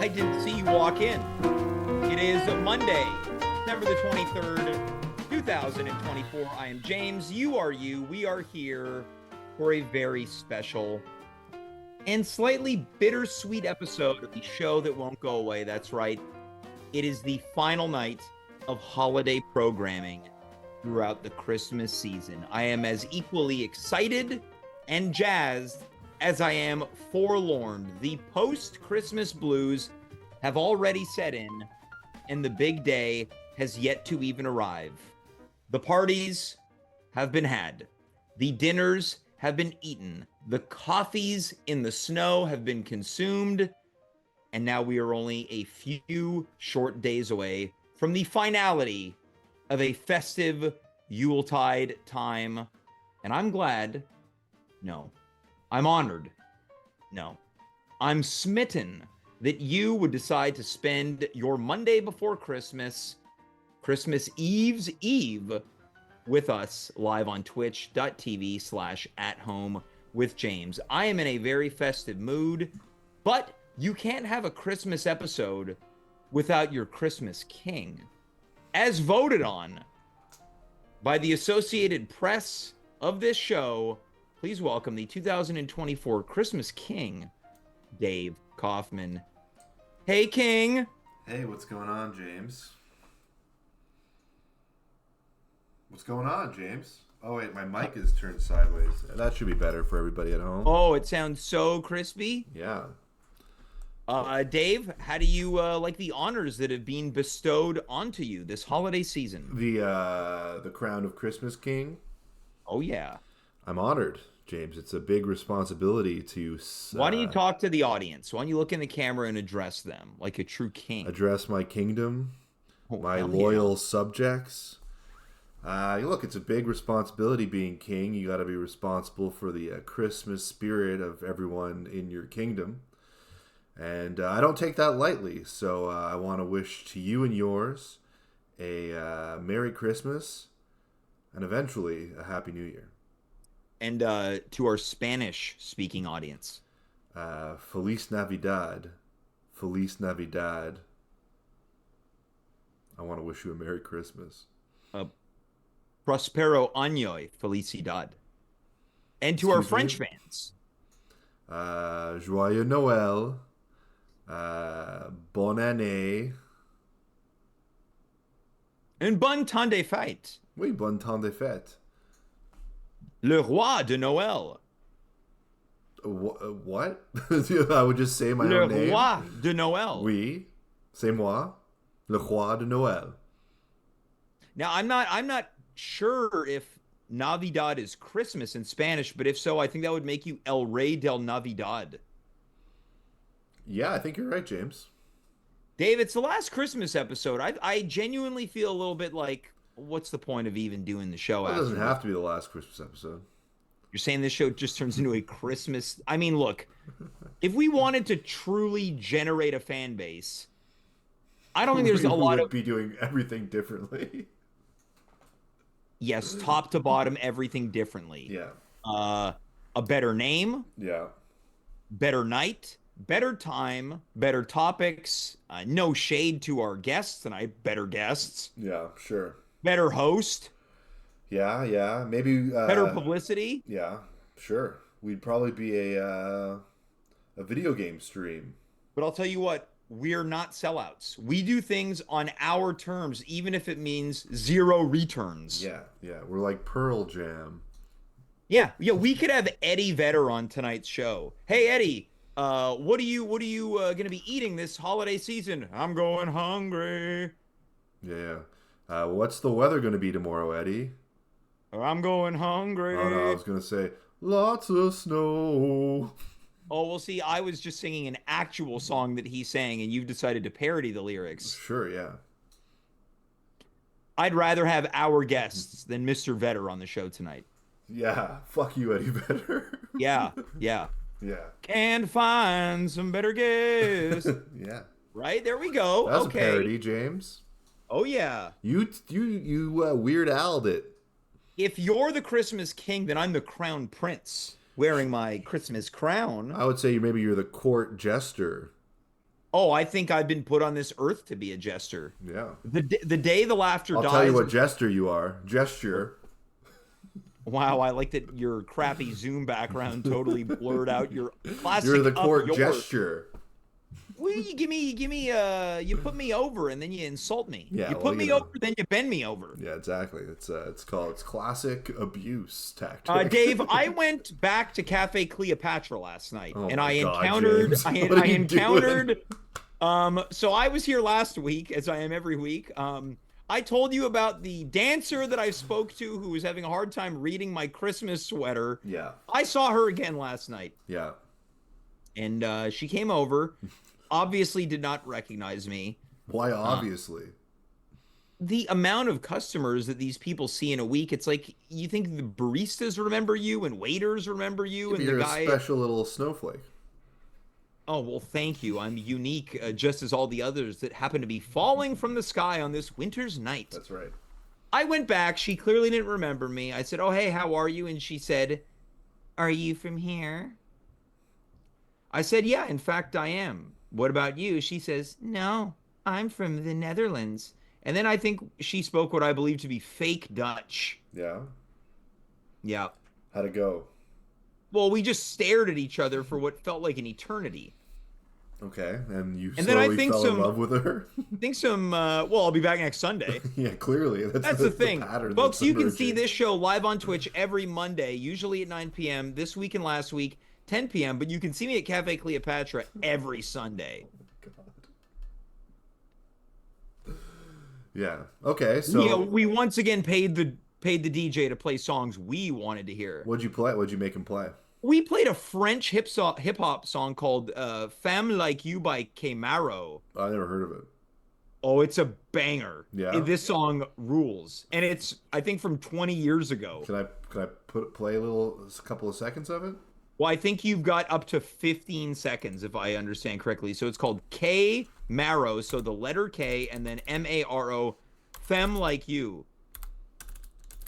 I didn't see you walk in. It is Monday, December the 23rd, 2024. I am James. You are you. We are here for a very special and slightly bittersweet episode of the show that won't go away. That's right. It is the final night of holiday programming throughout the Christmas season. I am as equally excited and jazzed as I am forlorn. The post-Christmas blues have already set in, and the big day has yet to even arrive. The parties have been had. The dinners have been eaten. The coffees in the snow have been consumed. And now we are only a few short days away from the finality of a festive Yuletide time. And I'm glad, no, I'm honored. No, I'm smitten that you would decide to spend your Monday before Christmas, Christmas Eve's Eve, with us live on twitch.tv/athomewithjames. I am in a very festive mood, but you can't have a Christmas episode without your Christmas king. As voted on by the Associated Press of this show, please welcome the 2024 Christmas King, Dave Kaufman. Hey, King. Hey, what's going on, James? What's going on, James? Oh, wait, my mic is turned sideways. That should be better for everybody at home. Oh, it sounds so crispy. Yeah. Dave, how do you like the honors that have been bestowed onto you this holiday season? The crown of Christmas King. Oh, yeah. I'm honored, James. It's a big responsibility to... Why don't you talk to the audience? Why don't you look in the camera and address them like a true king? Address my kingdom, my loyal subjects. Look, it's a big responsibility being king. You got to be responsible for the Christmas spirit of everyone in your kingdom. And I don't take that lightly. So I want to wish to you and yours a Merry Christmas and eventually a Happy New Year. And to our Spanish-speaking audience. Feliz Navidad. Feliz Navidad. I want to wish you a Merry Christmas. Prospero año felicidad. And to our French fans. Joyeux Noël. Bonne année. Un bon temps des fêtes. Oui, bon temps des fêtes. Le roi de Noël. What? I would just say my own name. Le roi de Noël. Oui, c'est moi. Le roi de Noël. Now, I'm not sure if Navidad is Christmas in Spanish, but if so, I think that would make you El Rey del Navidad. Yeah, I think you're right, James. Dave, it's the last Christmas episode. I genuinely feel a little bit like, what's the point of even doing the show? Well, it doesn't have to be the last Christmas episode. You're saying this show just turns into a Christmas... I mean, look, if we wanted to truly generate a fan base, I don't think there's a lot of... be doing everything differently. Yes, top to bottom, everything differently. Yeah. A better name. Yeah. Better night. Better time. Better topics. No shade to our guests tonight. Better guests. Yeah, sure. Better host. Yeah. Maybe... better publicity. Yeah, sure. We'd probably be a video game stream. But I'll tell you what. We're not sellouts. We do things on our terms, even if it means zero returns. Yeah. We're like Pearl Jam. Yeah, yeah, we could have Eddie Vedder on tonight's show. Hey Eddie, what are you gonna be eating this holiday season? I'm going hungry. Yeah. What's the weather going to be tomorrow, Eddie? I'm going Oh no, I hungry. was going to say lots of snow. Oh, well, see, I was just singing an actual song that he sang, and you've decided to parody the lyrics. Sure, yeah. I'd rather have our guests than Mr. Vedder on the show tonight. Yeah. Fuck you, Eddie Vedder. Yeah, yeah. Yeah. Can't find some better guests. Yeah. Right? There we go. That was Okay. a parody, James. Oh, yeah. You Weird Al'd it. If you're the Christmas king, then I'm the crown prince wearing my Christmas crown. I would say maybe you're the court jester. Oh, I think I've been put on this earth to be a jester. Yeah. The day the laughter I'll dies. tell you what jester you are. Gesture. Wow, I like that your crappy Zoom background totally blurred out your classic. You're the up court yours. gesture. Well, you you put me over and then you insult me. Yeah, you well, put me know. over, then you bend me over. Yeah, exactly. It's classic abuse tactic. Dave, I went back to Cafe Cleopatra last night, Oh and my I God, encountered, James. I, What are I you encountered. doing? So I was here last week, as I am every week. I told you about the dancer that I spoke to who was having a hard time reading my Christmas sweater. Yeah. I saw her again last night, Yeah. and she came over. Obviously, did not recognize me. Why obviously? The amount of customers that these people see in a week, it's like you think the baristas remember you and waiters remember you, and You're the a guy. special little snowflake. Oh, well, thank you. I'm unique, just as all the others that happen to be falling from the sky on this winter's night. That's right. I went back. She clearly didn't remember me. I said, "Oh, hey, how are you?" And she said, "Are you from here?" I said, "Yeah, in fact, I am. What about you?" She says, "No, I'm from the Netherlands." And then I think she spoke what I believe to be fake Dutch. Yeah. Yeah. How'd it go? Well, we just stared at each other for what felt like an eternity. Okay, and you And then I slowly think fell in some- love with her. Well, I'll be back next Sunday. Yeah, clearly. That's the thing. pattern Folks, that's you can see emerging. this show live on Twitch every Monday, usually at 9 p.m. This week and last week, 10 p.m. But you can see me at Cafe Cleopatra every Sunday. Yeah. Okay. So We once again paid the DJ to play songs we wanted to hear. what'd you play? What'd you make him play? We played a French hip hop song called "Femme Like You" by Camaro. I never heard of it. Oh, it's a banger. Yeah? This song rules, and it's I think from 20 years ago. Can I play a couple of seconds of it? Well, I think you've got up to 15 seconds, if I understand correctly. So it's called K Marrow, so the letter K and then M-A-R-O, Femme Like You.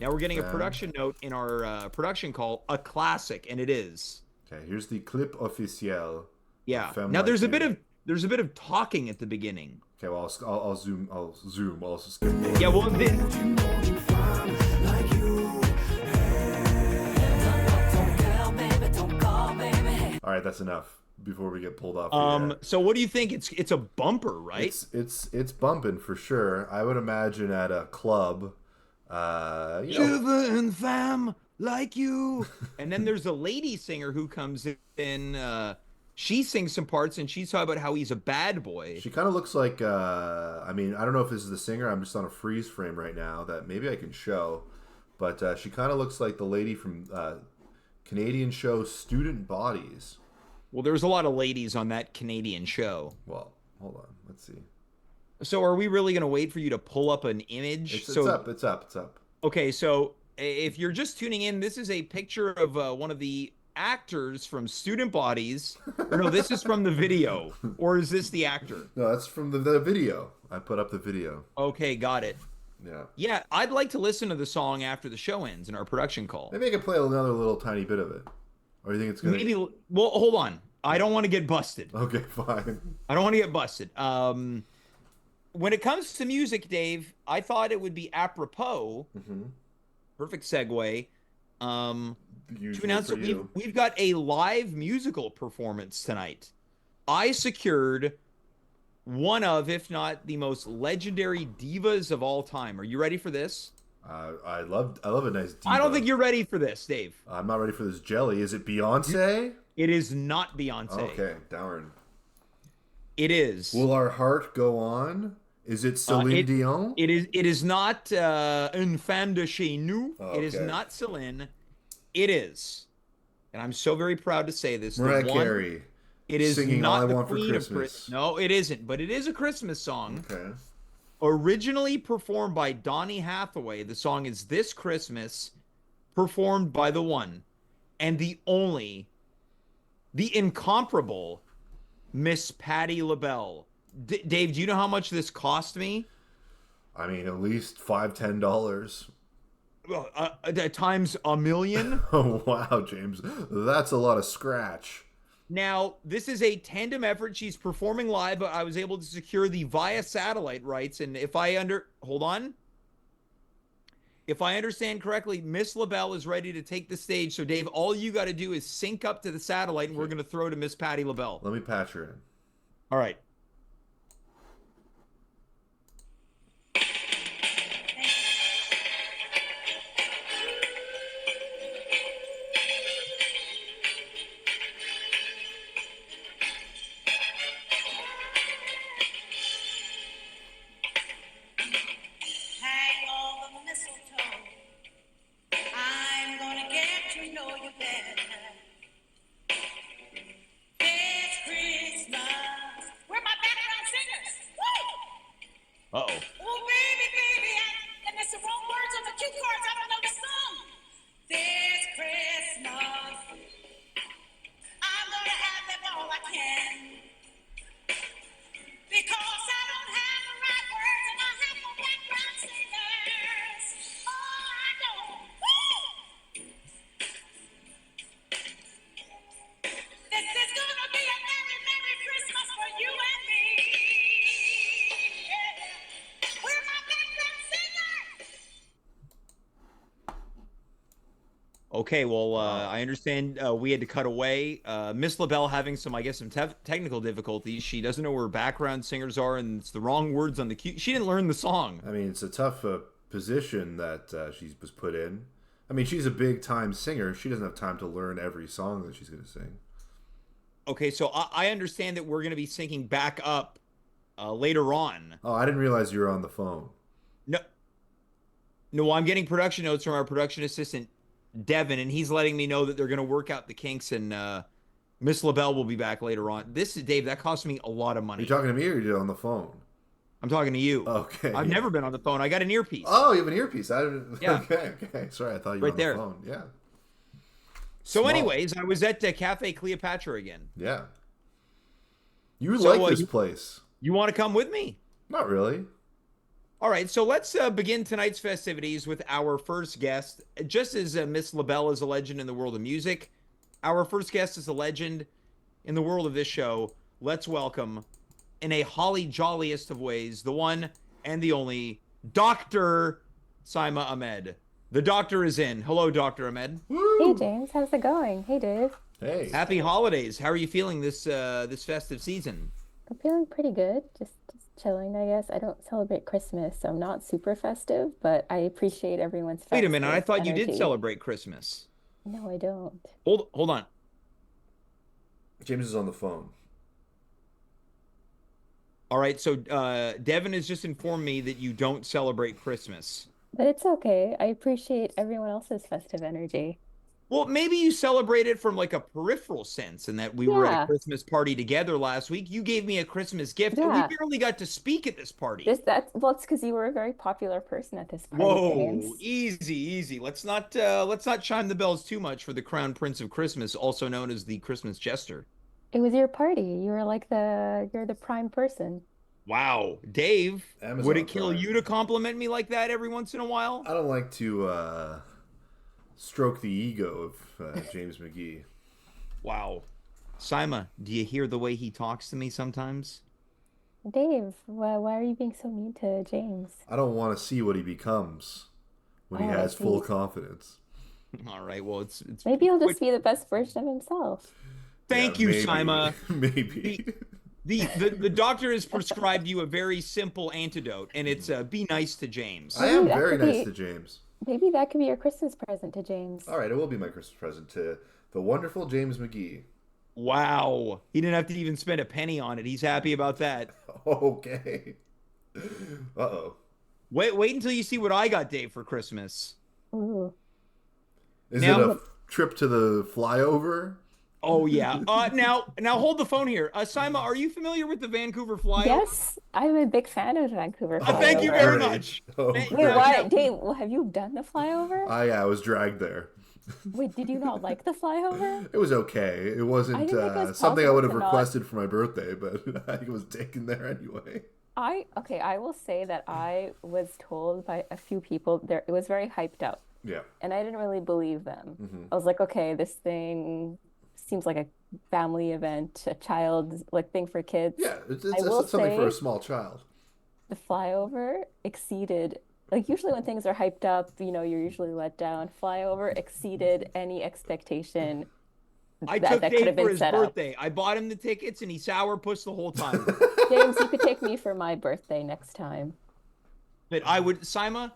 Now we're getting a production note in our production call, a classic, and it is. Okay, here's the clip officiel. Yeah. Femme Now Like there's a You. bit of talking at the beginning. Okay, well I'll zoom. I'll skip. Yeah, well, All right, that's enough before we get pulled off. The air. so what do you think? It's a bumper, right? It's bumping for sure. I would imagine at a club. Shiver and femme like you. And then there's a lady singer who comes in. She sings some parts, and she's talking about how he's a bad boy. She kind of looks like. I mean, I don't know if this is the singer. I'm just on a freeze frame right now that maybe I can show, but she kind of looks like the lady from Canadian show Student Bodies. Well, there's a lot of ladies on that Canadian show. Well, hold on. Let's see. So are we really going to wait for you to pull up an image? It's up. Okay, so if you're just tuning in, this is a picture of one of the actors from Student Bodies. Or no, this is from the video. Or is this the actor? No, that's from the video. I put up the video. Okay, got it. Yeah. Yeah, I'd like to listen to the song after the show ends in our production call. Maybe I can play another little tiny bit of it. Or you think it's gonna? Maybe. Well, hold on. I don't want to get busted. Okay, fine. I don't want to get busted. When it comes to music, Dave, I thought it would be apropos. Mm-hmm. Perfect segue. To Usual announce for that you. we've got a live musical performance tonight. I secured one of, if not the most legendary divas of all time. Are you ready for this? I love a nice I don't diva. think you're ready for this, Dave. I'm not ready for this jelly. Is it Beyonce? It is not Beyonce. Okay, darn. It is. Will our heart go on? Is it Uh, Celine it Dion? it is not Une femme de chez nous. It is Okay. not Celine. It is, and I'm so very proud to say this. Mariah The one. Carey It is singing "All I not the Want for Queen of Christmas." No, it isn't. But it is a Christmas song. Okay. Originally performed by Donny Hathaway. The song is "This Christmas," performed by the one and the only, the incomparable Miss Patti LaBelle. Dave, do you know how much this cost me? I mean, at least $5-10. Well, times a million. Oh wow, James, that's a lot of scratch. Now, this is a tandem effort. She's performing live, but I was able to secure the via satellite rights. And if I hold on. If I understand correctly, Miss LaBelle is ready to take the stage. So, Dave, all you got to do is sync up to the satellite, and we're going to throw to Miss Patti LaBelle. Let me patch her in. All right. Hang on the mistletoe. I'm gonna get to know you better. This Christmas. Where my background singers? Woo! Uh-oh. Oh, baby, baby. And there's the wrong words on the cue cards. I don't know the song. This Christmas. I'm gonna have them all I can. Because I don't have the right words and I have no background singers. Oh, I don't. Woo! This is gonna be a merry, merry Christmas for you and me. Yeah. We're my background singer. Okay, well, I understand we had to cut away. Miss LaBelle having some, I guess, some technical difficulties. She doesn't know where background singers are, and it's the wrong words on the cue. She didn't learn the song. I mean, it's a tough position that she was put in. I mean, she's a big-time singer. She doesn't have time to learn every song that she's going to sing. Okay, so I understand that we're going to be syncing back up later on. Oh, I didn't realize you were on the phone. No, I'm getting production notes from our production assistant, Devin, and he's letting me know that they're going to work out the kinks, and Miss LaBelle will be back later on. This is, Dave, that cost me a lot of Are money. you talking to me or are you on the phone? I'm talking to you. Okay. I've never been on the phone. I got an earpiece. Oh, you have an earpiece. I didn't. Yeah. Okay. Sorry, I thought you were Right on there. the phone. Yeah. So Small. anyways, I was at Cafe Cleopatra again. Yeah. You So, like this place? You want to come with me? Not really. All right, so let's begin tonight's festivities with our first guest. Just as Miss LaBelle is a legend in the world of music, our first guest is a legend in the world of this show. Let's welcome, in a holly jolliest of ways, the one and the only Dr. Saima Ahmed. The doctor is in. Hello, Dr. Ahmed. Woo! Hey James, how's it going? Hey Dave. Hey. Happy holidays. How are you feeling this festive season? I'm feeling pretty good. Just chilling, I guess. I don't celebrate Christmas, so I'm not super festive, but I appreciate everyone's festive Wait a minute. I thought you did energy. celebrate Christmas. No, I don't. Hold on. James is on the phone. All right, so Devin has just informed me that you don't celebrate Christmas. But it's okay. I appreciate everyone else's festive energy. Well, maybe you celebrate it from like a peripheral sense, in that we were at a Yeah. Christmas party together last week. You gave me a Christmas gift, and Yeah. we barely got to speak at this party. Well, it's because you were a very popular person at this party, Whoa, James. easy. Let's not chime the bells too much for the Crown Prince of Christmas, also known as the Christmas Jester. It was your party. You're the prime person. Wow, Dave, Amazon would it kill Prime. you to compliment me like that every once in a while? I don't like to stroke the ego of James McGee. Wow. Saima, do you hear the way he talks to me sometimes? Dave, why are you being so mean to James? I don't want to see what he becomes when he Oh, I has full see. confidence. All right, well, it's Maybe he'll just be the best version of himself. Thank Yeah, you, maybe. Saima. Maybe. The doctor has prescribed you a very simple antidote, and it's be nice to James. I am very nice to James. Maybe that could be your Christmas present to James. All right, it will be my Christmas present to the wonderful James McGee. Wow. He didn't have to even spend a penny on it. He's happy about that. Okay. Uh-oh. Wait until you see what I got Dave for Christmas. Ooh. Is Now- it a trip to the flyover? Oh yeah. Now hold the phone here. Saima, are you familiar with the Vancouver flyover? Yes, I'm a big fan of Vancouver Thank you flyover. very Great. much. Oh, Thank- Wait, great. why, Dave? Have you done the flyover? I was dragged there. Wait, did you not like the flyover? It was okay. It wasn't I didn't think it was something I would have possible to not- requested for my birthday, but I was taken there anyway. I will say that I was told by a few people there it was very hyped up, Yeah. and I didn't really believe them. Mhm. I was like, okay, this thing seems like a family event, a child like thing for kids. Yeah, it's I will something for a say- small child. The flyover exceeded, like usually when things are hyped up, you're usually let down. Flyover exceeded any expectation I that took could Dave have for been his set up. birthday. I bought him the tickets, and he sourpussed the whole time. James, you could take me for my birthday next time. But I would, Saima,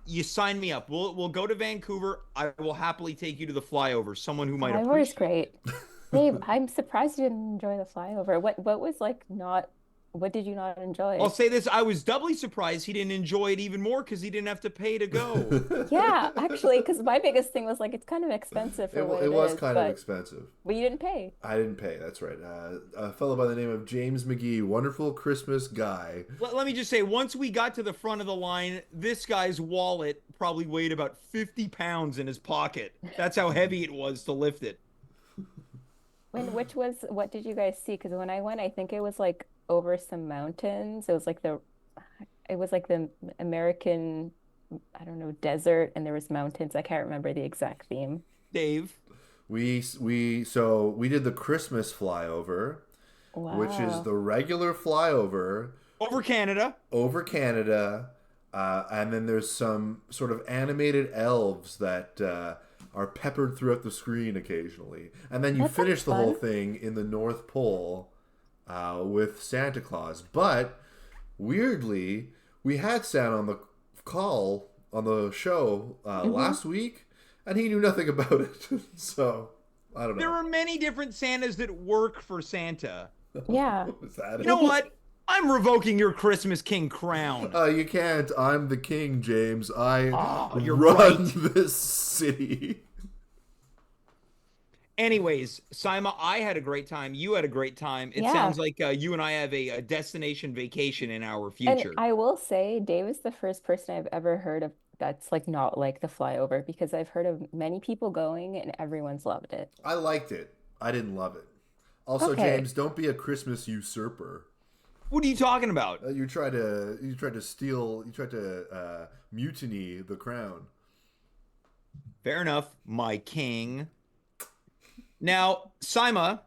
you sign me up. We'll go to Vancouver. I will happily take you to the flyover. Someone who might Flyover is appreciate. great. Dave, I'm surprised you didn't enjoy the flyover. What was like not, what did you not enjoy? I'll say this: I was doubly surprised he didn't enjoy it even more because he didn't have to pay to go. Yeah, actually, because my biggest thing was like it's kind of expensive for what It was is, kind of but expensive. you didn't pay. I didn't pay. That's right. A fellow by the name of James McGee, wonderful Christmas guy. Let me just say, once we got to the front of the line, this guy's wallet probably weighed about 50 pounds in his pocket. That's how heavy it was to lift it. What did you guys see? Because when I went, I think it was like over some mountains. It was like the American, I don't know, desert, and there was mountains. I can't remember the exact theme. Dave, We did the Christmas flyover, which is Wow. the regular flyover over Canada. over Canada, and then there's some sort of animated elves that are peppered throughout the screen occasionally, and then you That sounds finish the whole fun. thing in the North Pole with Santa Claus. But weirdly, we had Santa on the call on the show last week, and he knew nothing about it. So I don't know. There are many different Santas that work for Santa. Yeah. Is that You it? know what? I'm revoking your Christmas King crown. You can't. I'm the king, James. I you're run right. this city. Anyways, Saima, I had a great time. You had a great time. It Yeah. sounds like you and I have a destination vacation in our And future. I will say, Dave is the first person I've ever heard of that's like not like the flyover because I've heard of many people going and everyone's loved it. I liked it. I didn't love it. Also, Okay. James, don't be a Christmas usurper. What are you talking about? You tried to steal. You tried to mutiny the crown. Fair enough, my king. Now, Saima,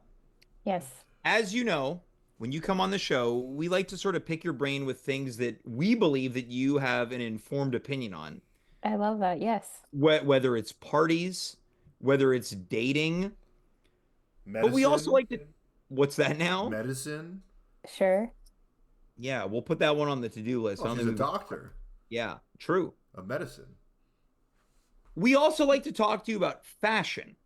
Yes. as you know, when you come on the show, we like to sort of pick your brain with things that we believe that you have an informed opinion on. I love that. Yes. Whether it's parties, whether it's dating. Medicine, But we also like to... What's that now? medicine. Sure. Yeah, we'll put that one on the to-do list. I Oh, don't she's a think we- doctor Yeah, true. of medicine. We also like to talk to you about fashion.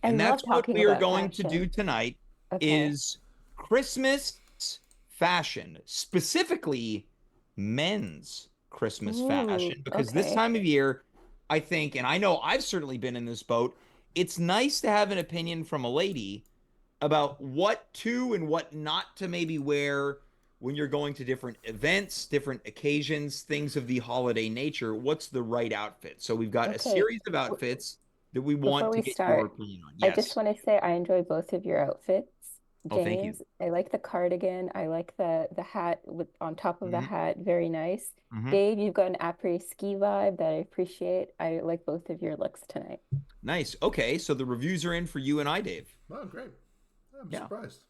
I And love that's what talking we are about going to do fashion. tonight Okay. is Christmas fashion, specifically men's Christmas Ooh, fashion. Because this okay. time of year, I think, and I know I've certainly been in this boat, it's nice to have an opinion from a lady about what to and what not to maybe wear when you're going to different events, different occasions, things of the holiday nature. What's the right outfit? So we've got a Okay. series of outfits that we want Before to we get start, your opinion on. I Yes. just want to say I enjoy both of your outfits. Oh, thank you. James, I like the cardigan. I like the hat with on top of the Mhm. hat. Very nice. Mhm. Dave, you've got an après-ski vibe that I appreciate. I like both of your looks tonight. Nice. Okay, so the reviews are in for you and I, Dave. Oh, great. I'm Yeah. surprised.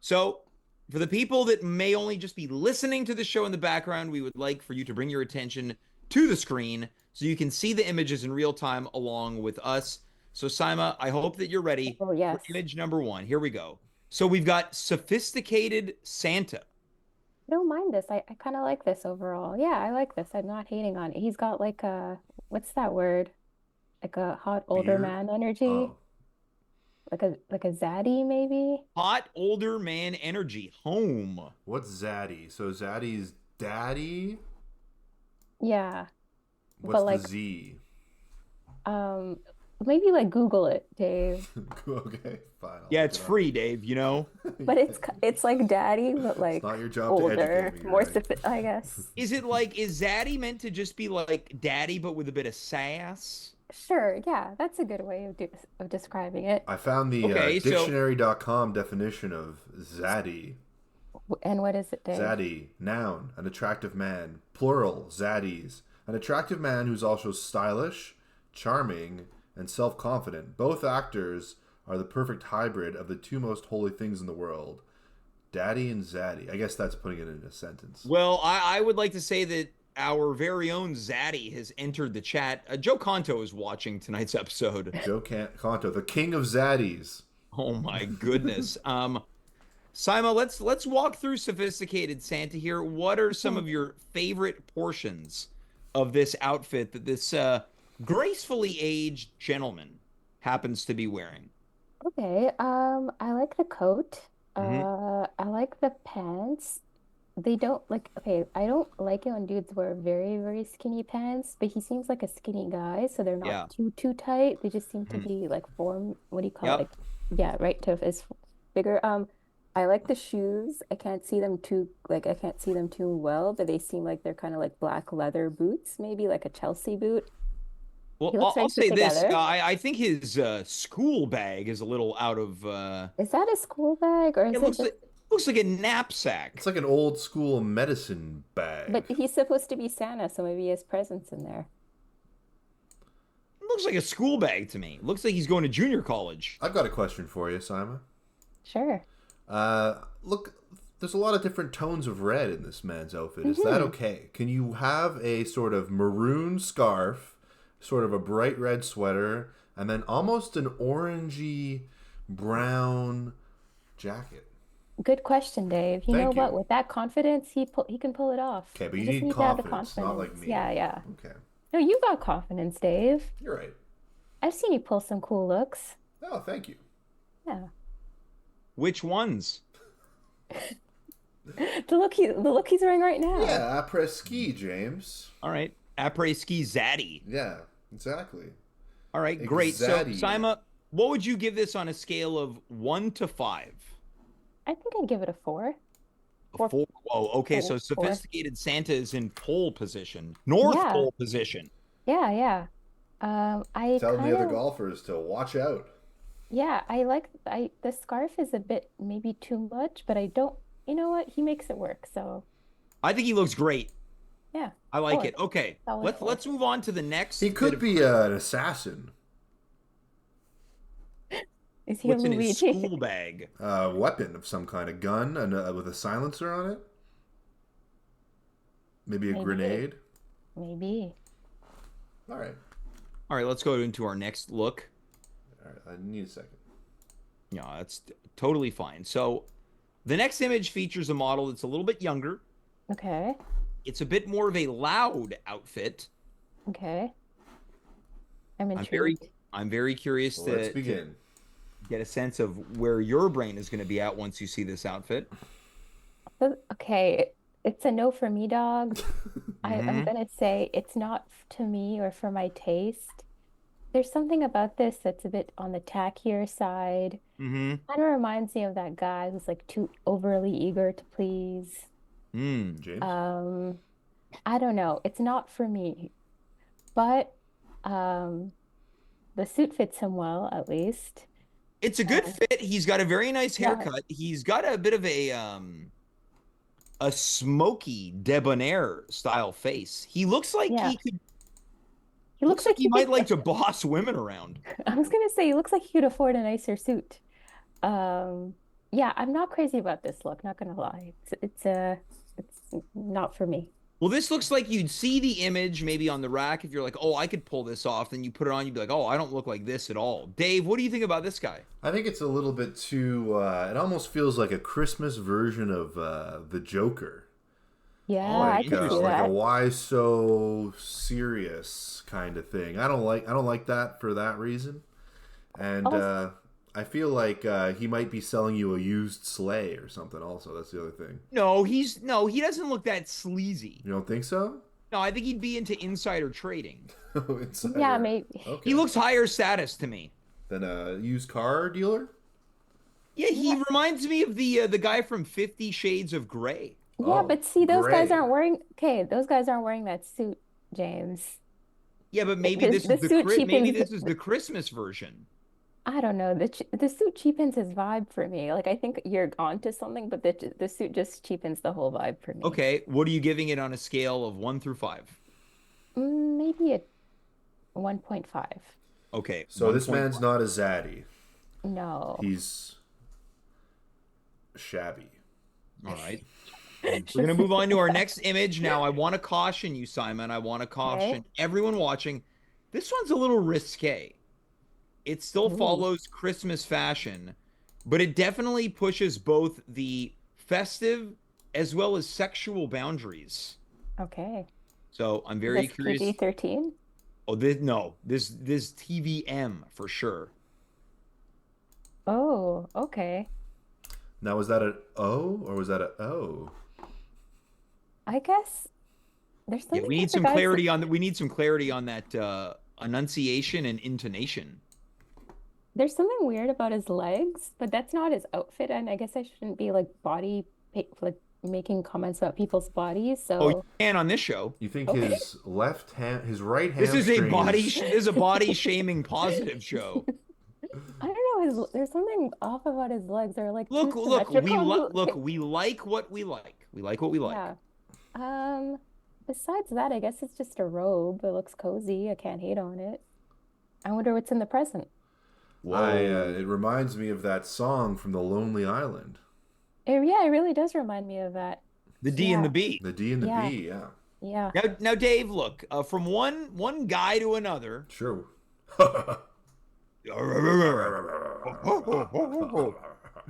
So, for the people that may only just be listening to the show in the background, we would like for you to bring your attention to the screen so you can see the images in real time along with us. So, Saima, I hope that you're ready Oh, yes. for image number one. Here we go. So we've got sophisticated Santa. I don't mind this. I kind of like this overall. Yeah, I like this. I'm not hating on it. He's got like a, what's that word? Like a hot older Beard? man energy. Oh, Like a zaddy maybe? Hot older man energy. Home. what's Zaddy? So Zaddy's daddy? Yeah. What's But the like Z? um maybe like Google it, Dave. Okay, fine. I'll Yeah, look it's it up. free, Dave, you know? But it's like daddy, but It's not like your job to older, educate me, more right? I guess. Is Zaddy meant to just be like daddy, but with a bit of sass? Sure, yeah, that's a good way of describing it. I found the Okay, so dictionary.com definition of zaddy. And what is it, Dave? Zaddy, noun, an attractive man. Plural, zaddies. An attractive man who's also stylish, charming, and self-confident. Both actors are the perfect hybrid of the two most holy things in the world. Daddy and zaddy. I guess that's putting it in a sentence. well, I would like to say that our very own Zaddy has entered the chat. Joe Conto is watching tonight's episode. Conto, the king of zaddies. Oh my goodness. Saima, let's walk through sophisticated Santa here. What are some of your favorite portions of this outfit that this gracefully aged gentleman happens to be wearing? Okay, I like the coat. Hmm. I like the pants. They don't like, okay, I don't like it when dudes wear very, very skinny pants, but he seems like a skinny guy, so they're not Yeah. too tight. They just seem to Mhm. be like form, what do you call it? Yep. Like, yeah, right to is bigger. I like the shoes. I can't see them too well, but they seem like they're kind of like black leather boots, maybe like a Chelsea boot. Well, He I'll, looks very I'll put say this. together. I think his school bag is a little out of. Is that a school bag or It is it just, looks like a It's knapsack. like an old school medicine but bag. he's supposed to be Santa, so maybe he has presents in there. It looks like a school bag to me. It looks like he's going to junior college. I've got a question for you, Simon. Sure. Look, there's a lot of different tones of red in this man's outfit. Is that Hmm. okay? Can you have a sort of maroon scarf, sort of a bright red sweater, and then almost an orangey brown jacket? Good question, Dave. You know Thank what? you. With that confidence, he can pull it off. Okay, but You you just need need to have the confidence, not like confidence. me. Yeah, yeah. Okay, No, you got confidence, Dave. you're right. I've seen you pull some cool looks. Oh, thank you. Yeah. Which ones? The look he's wearing right now. Yeah, après ski, James. All right. Après ski zaddy. Yeah, exactly. All right, great. So, Zaddy. Saima, what would you give this on a scale of 1 to 5? I think I'd give it a four. A Four, 4. Oh, okay. So four. sophisticated Santa is in pole position, North Yeah, Pole position. yeah, yeah. I Telling the kind other of, golfers to watch out. yeah, I the scarf is a bit maybe too much, but I don't, you know what? He makes it work. So I think he looks great. yeah, I like four. it. Okay, Solid let's four. let's move on to the next He bit could of be an assassin. Is he a what's in his Luigi? school bag. A weapon of some kind, a gun and with a silencer on it. Maybe a Maybe. grenade. Maybe. All right. All right, let's go into our next look. All right. I need a second. Yeah, that's totally fine. So, the next image features a model that's a little bit younger. Okay. It's a bit more of a loud outfit. Okay. I'm I'm very intrigued. I'm very curious So let's to begin. get a sense of where your brain is going to be at once you see this outfit. Okay, it's a no for me, dog. I'm Hmm. gonna say it's not to me or for my taste. There's something about this that's a bit on the tackier side. Hmm. Kind of reminds me of that guy who's like too overly eager to please. Hmm. James? Um, I don't know. It's not for me, but um, the suit fits him well, at least. It's a good Uh, fit. He's got a very nice yeah, haircut. He's got a bit of a smoky debonair style face. He yeah. He looks looks like like he he might could. like to boss women around. I was gonna say he looks like he could afford a nicer suit. Um, yeah, I'm not crazy about this look, not gonna lie. It's not for me. Well, this looks like you'd see the image maybe on the rack if you're like, oh, I could pull this off. Then you put it on, you'd be like, oh, I don't look like this at all. Dave, what do you think about this guy? I think it's a little bit too. It almost feels like a Christmas version of the Joker. Yeah, Oh, I could see interesting. Like a that. why so serious kind of thing. I don't like that for that reason. And Also, I feel like he might be selling you a used sleigh or something. Also, that's the other thing. No, he doesn't look that sleazy. You don't think so? No, I think he'd be into insider trading. yeah, Insider. maybe. Okay. He looks higher status to me. Then a used car dealer. Yeah, he Yeah, reminds me of the guy from 50 Shades of Grey. yeah, Oh, but see, those guys gray. aren't wearing. Okay, those guys aren't wearing that suit, James. Yeah, but maybe The suit maybe cheapens. this is the Christmas version. I don't know. The suit cheapens his vibe for me. Like I think you're onto something, but the suit just cheapens the whole vibe for me. Okay, what are you giving it on a scale of 1 through 5? Maybe a 1.5. Okay, So this 1.5. man's not a zaddy. No. He's shabby. All right. We're going to move on to our next image. Now, I want to caution you, Simon. I want to Okay. caution everyone watching. This one's a little risque. It still Ooh. follows Christmas fashion, but it definitely pushes both the festive as well as sexual boundaries. Okay. So I'm Is very this curious. PG-13? Oh, this no, this TVM for sure. Oh, okay. Now, was that an O or was that a O? I guess there's Yeah, something we need about the some guys. clarity on that. We need some clarity on that enunciation and intonation. There's something weird about his legs, but that's not his outfit, and I guess I shouldn't be like like making comments about people's bodies. Oh, you So, can on this show. You think okay. his right This is a hamstring is this is a body shaming positive show. I don't know, there's something off about his legs. They're like too symmetrical. Look, we like what we like. We like what we like. Yeah. Um, Besides that, I guess it's just a robe. It looks cozy. I can't hate on it. I wonder what's in the present. Whoa. it reminds me of that song from The Lonely Island. Yeah, it really does remind me of that. The D and the Yeah, B. The D and the yeah, B, yeah. yeah. Now, Dave, look, from one guy to another. Sure.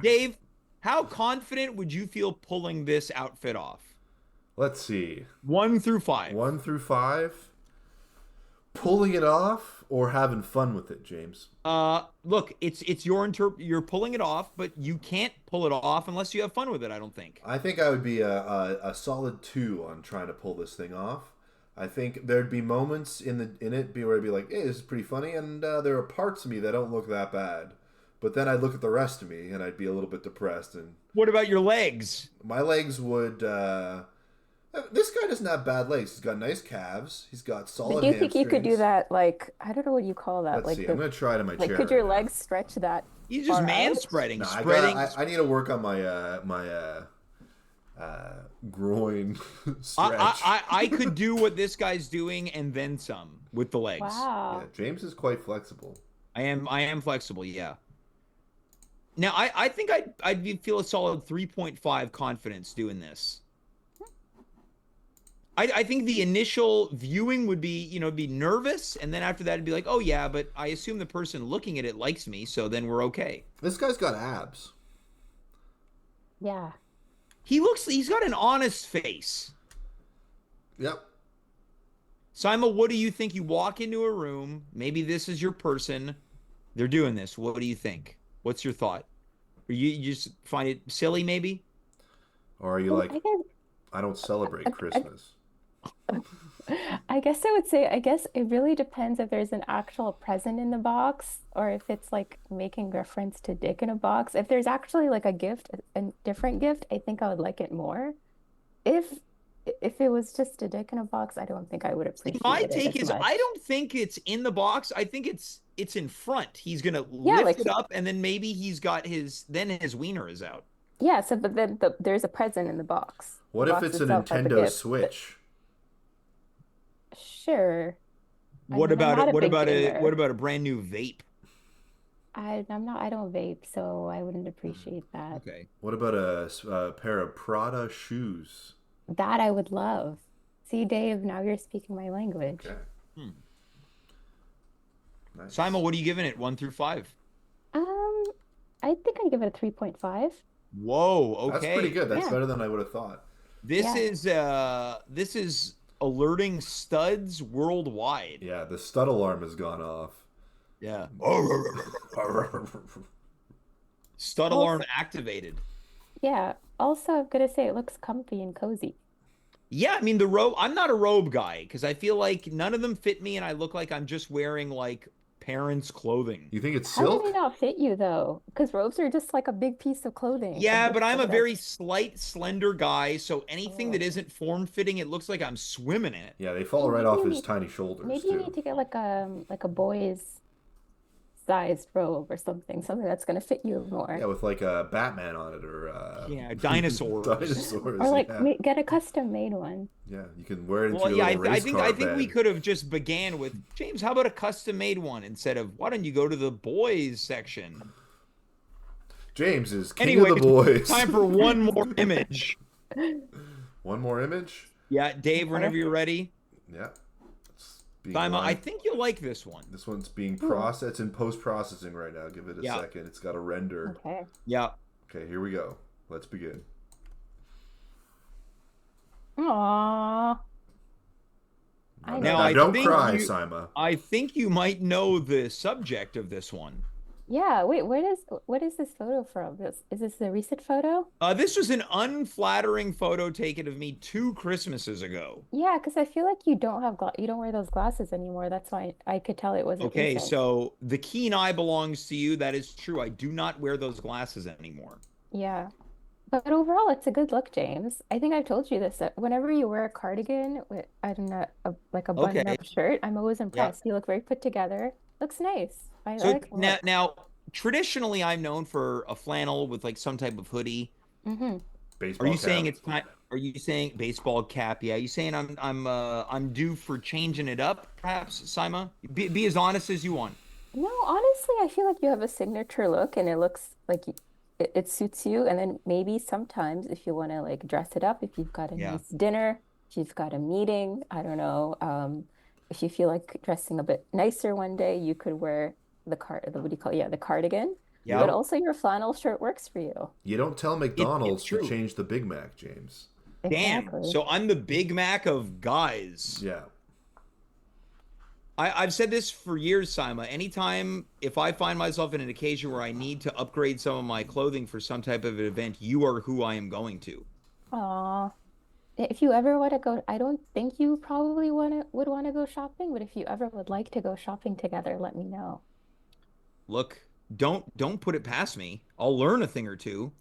Dave, how confident would you feel pulling this outfit off? Let's see. 1 through 5. 1 through 5. Pulling it off or having fun with it, James? Look, it's you're pulling it off, but you can't pull it off unless you have fun with it, I don't think. I think I would be a solid 2 on trying to pull this thing off. I think there'd be moments in it where I'd be like, "Hey, this is pretty funny," and there are parts of me that don't look that bad. But then I'd look at the rest of me, and I'd be a little bit depressed. And What about your legs? my legs would. This guy doesn't have bad legs. He's got nice calves. He's got But solid do you think you could do hamstrings. that? Like, I don't know what you call that. Let's see. I'm gonna try it in my Like, chair could your right now. legs stretch that He's just far man out? spreading, No, spreading. I need to work on my groin stretch. I could do what this guy's doing and then some with the legs. Yeah, Wow. James is quite flexible. I am flexible, yeah. Now I think feel a solid 3.5 confidence doing this. I think the initial viewing would be, be nervous, and then after that it'd be like, oh yeah, but I assume the person looking at it likes me, so then we're okay. This guy's got abs. Yeah. He's got an honest face. Yep. Simon, what do you think? You walk into a room, maybe this is your person, they're doing this. What do you think? What's your thought? Or you just find it silly, maybe? Or are you Well, like, I guess I don't celebrate Christmas? I guess I would say, I guess it really depends if there's an actual present in the box or if it's like making reference to dick in a box. If there's actually like a gift, a different gift, I think I would like it more. If if it was just a dick in a box, I don't think I would My appreciate it take as is I much. don't think it's in the box. I think it's in front. He's gonna Yeah, lift like it up, and then maybe he's got his wiener is out. yeah, so but then there's a present in the box. What The if box it's a itself has a Nintendo gift. Switch? Sure. I What mean, I'm about not it? a big What gamer. about a brand new vape? I don't vape, so I wouldn't appreciate that. Okay. What about a pair of Prada shoes? That I would love. See, Dave, now you're speaking my language. Okay. Hmm. Nice. Saima, what are you giving it? 1 through 5? Um, I think I'd give it a 3.5. Whoa, That's pretty okay. good. That's Yeah. better than I would have thought. This Yeah. is alerting studs worldwide. Yeah, the stud alarm has gone off. Yeah. Stud Also, alarm activated. yeah. Also, I'm gonna say it looks comfy and cozy. Yeah, I mean the robe. I'm not a robe guy because I feel like none of them fit me, and I look like I'm just wearing like parents' clothing. You think it's How do silk? they not fit you though? Because robes are just like a big piece of clothing, a Yeah, big but I'm a sweater. very slight, slender guy, so anything that Oh. isn't form fitting, it looks like I'm swimming in it. Yeah, they Hey, fall right maybe off you his need tiny shoulders maybe you need too. to get like a boy's sized robe or something that's gonna fit you more. Yeah, with like a Batman on it or Yeah, dinosaurs. dinosaurs. Or like Yeah, get a custom made one. yeah. You can wear it into Well, your yeah, little race car I think we bed. could have just began with James. How about a custom made one instead of why don't you go to the boys section? James is king Anyways, of the boys. time for one more image. One more image. Yeah, Dave, whenever you're ready. Yeah. It's being Saima, I lined. think you'll like this one. This one's being Ooh. processed. It's in post processing right now. Give it a Yeah. second. It's got to render. Okay. Yeah. Okay, here we go. Let's begin. Aww. No, I no, Now, no, I don't think cry, you- Saima. I think you might know the subject of this one. Yeah, wait, what is this photo from? Is this a recent photo? This was an unflattering photo taken of me 2 Christmases ago. Yeah, because I feel like you don't wear those glasses anymore. That's why I could tell it wasn't Okay, recent. so the keen eye belongs to you. That is true. I do not wear those glasses anymore. Yeah. But overall, it's a good look, James. I think I've told you this, that whenever you wear a cardigan with, I don't know, like a Okay. button-up shirt, I'm always Yeah. impressed. You look very put together. Looks nice. I So like the look. now, traditionally, I'm known for a flannel with like some type of hoodie. Mm-hmm. Baseball Are you saying cap. it's time? Are you saying baseball cap? Yeah. Are you saying I'm due for changing it up, perhaps, Saima? Be as honest as you want. No, honestly, I feel like you have a signature look and it looks like it suits you. And then maybe sometimes if you want to like dress it up, if you've got a Yeah. nice dinner, if you've got a meeting, I don't know, if you feel like dressing a bit nicer one day, you could wear what do you call it? Yeah, the cardigan. Yeah. But also your flannel shirt works for you. You don't tell McDonald's to true. change the Big Mac, James. Damn. Exactly. So I'm the Big Mac of guys. Yeah. I've said this for years, Saima. Anytime if I find myself in an occasion where I need to upgrade some of my clothing for some type of an event, you are who I am going to. Aw. If you ever want to go, I don't think you probably would want to go shopping, but if you ever would like to go shopping together, let me know. Look, don't put it past me. I'll learn a thing or two.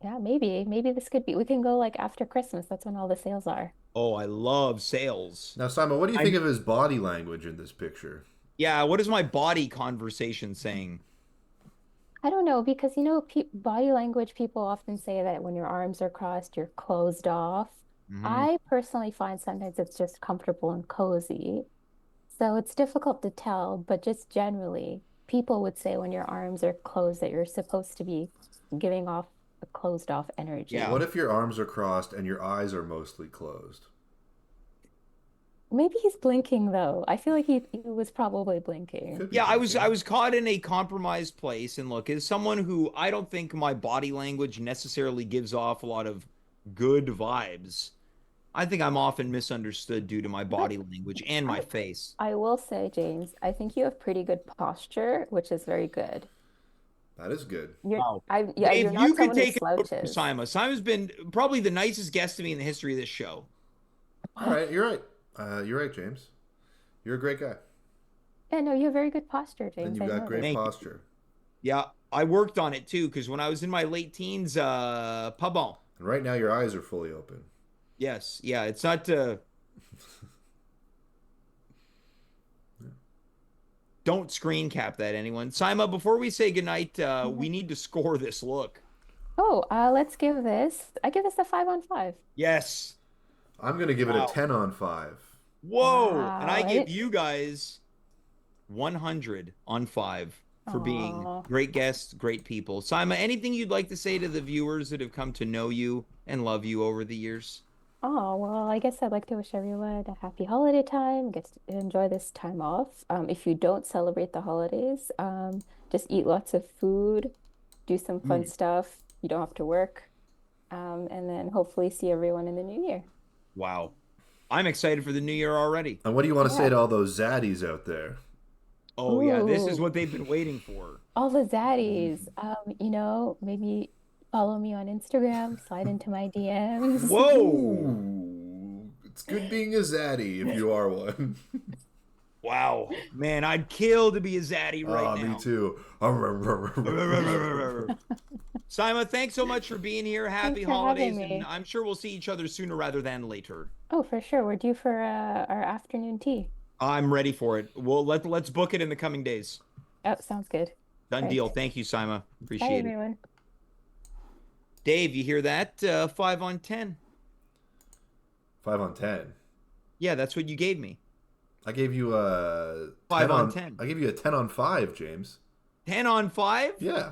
Yeah, maybe this could be, we can go like after Christmas. That's when all the sales are. Oh, I love sales. Now, Simon, what do you I'm- think of his body language in this picture? Yeah, what is my body conversation saying? I don't know because pe body language, people often say that when your arms are crossed, you're closed off. Mhm. I personally find sometimes it's just comfortable and cozy. So it's difficult to tell, but just generally, people would say when your arms are closed that you're supposed to be giving off a closed off energy. Yeah. What if your arms are crossed and your eyes are mostly closed? Maybe he's blinking though. I feel like he was probably blinking. Could be Yeah, I thinking. was caught in a compromised place, and look, as someone who I don't think my body language necessarily gives off a lot of good vibes, I think I'm often misunderstood due to my body language and my face. I will say, James, I think you have pretty good posture, which is very good. That is good. Wow. Yeah, Dave, you're not you could someone who take a note from slouches. Saima. Saima's been probably the nicest guest to me in the history of this show. All right, you're right. You're right, James. You're a great guy. Yeah, no, you have very good posture, James. And you've I got know great this. Thank you. posture. Yeah, I worked on it too, because when I was in my late teens, pabon. And right now, your eyes are fully open. Yes, yeah, it's not. Don't screen cap that, anyone. Saima, before we say goodnight, we need to score this look. Oh, let's give this. I give this a 5 on 5. Yes. I'm going to give Wow. it a 10 on 5. Whoa. Wow, And I I give didn't- you guys 100 on 5 for being Aw. great guests, great people. Saima, anything you'd like to say to the viewers that have come to know you and love you over the years? Oh, well, I guess I'd like to wish everyone a happy holiday time. Get to enjoy this time off. If you don't celebrate the holidays, just eat lots of food, do some fun Mm, stuff. You don't have to work. And then hopefully see everyone in the new year. wow. I'm excited for the new year already. And what do you want to say Yeah. to all those zaddies out there? Oh yeah, this is Ooh, what they've been waiting for. all the zaddies. Maybe follow me on Instagram, slide into my DMs. Whoa. Ooh, it's good being a zaddy if you are one. Wow. Man, I'd kill to be a zaddy right Oh, me now. too. Saima, thanks so much for being here. Thanks Happy for having holidays, and me. I'm sure we'll see each other sooner rather than later. Oh, for sure. We're due for our afternoon tea. I'm ready for it. Well, let's book it in the coming days. Oh, sounds good. Done All deal. right. Thank you, Saima. Bye, Appreciate it. everyone. Dave, you hear that? 5 on 10. 5 on 10. Yeah, that's what you gave me. I gave you a Five 10 on on. 10. I gave you a 10 on 5, James. 10 on 5? Yeah.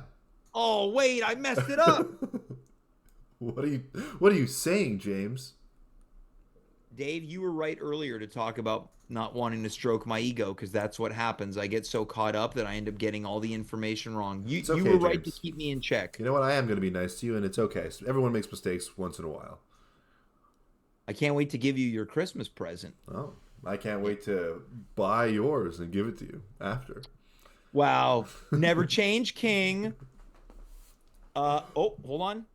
Oh, wait, I messed it up. What are you saying, James? Dave, you were right earlier to talk about not wanting to stroke my ego because that's what happens. I get so caught up that I end up getting all the information wrong. You It's okay, you were right to James. keep me in check. You know what? I am going to be nice to you, and it's okay. Everyone makes mistakes once in a while. I can't wait to give you your Christmas present. Oh, I can't wait to buy yours and give it to you after. Wow. Never change, King. Oh, hold on.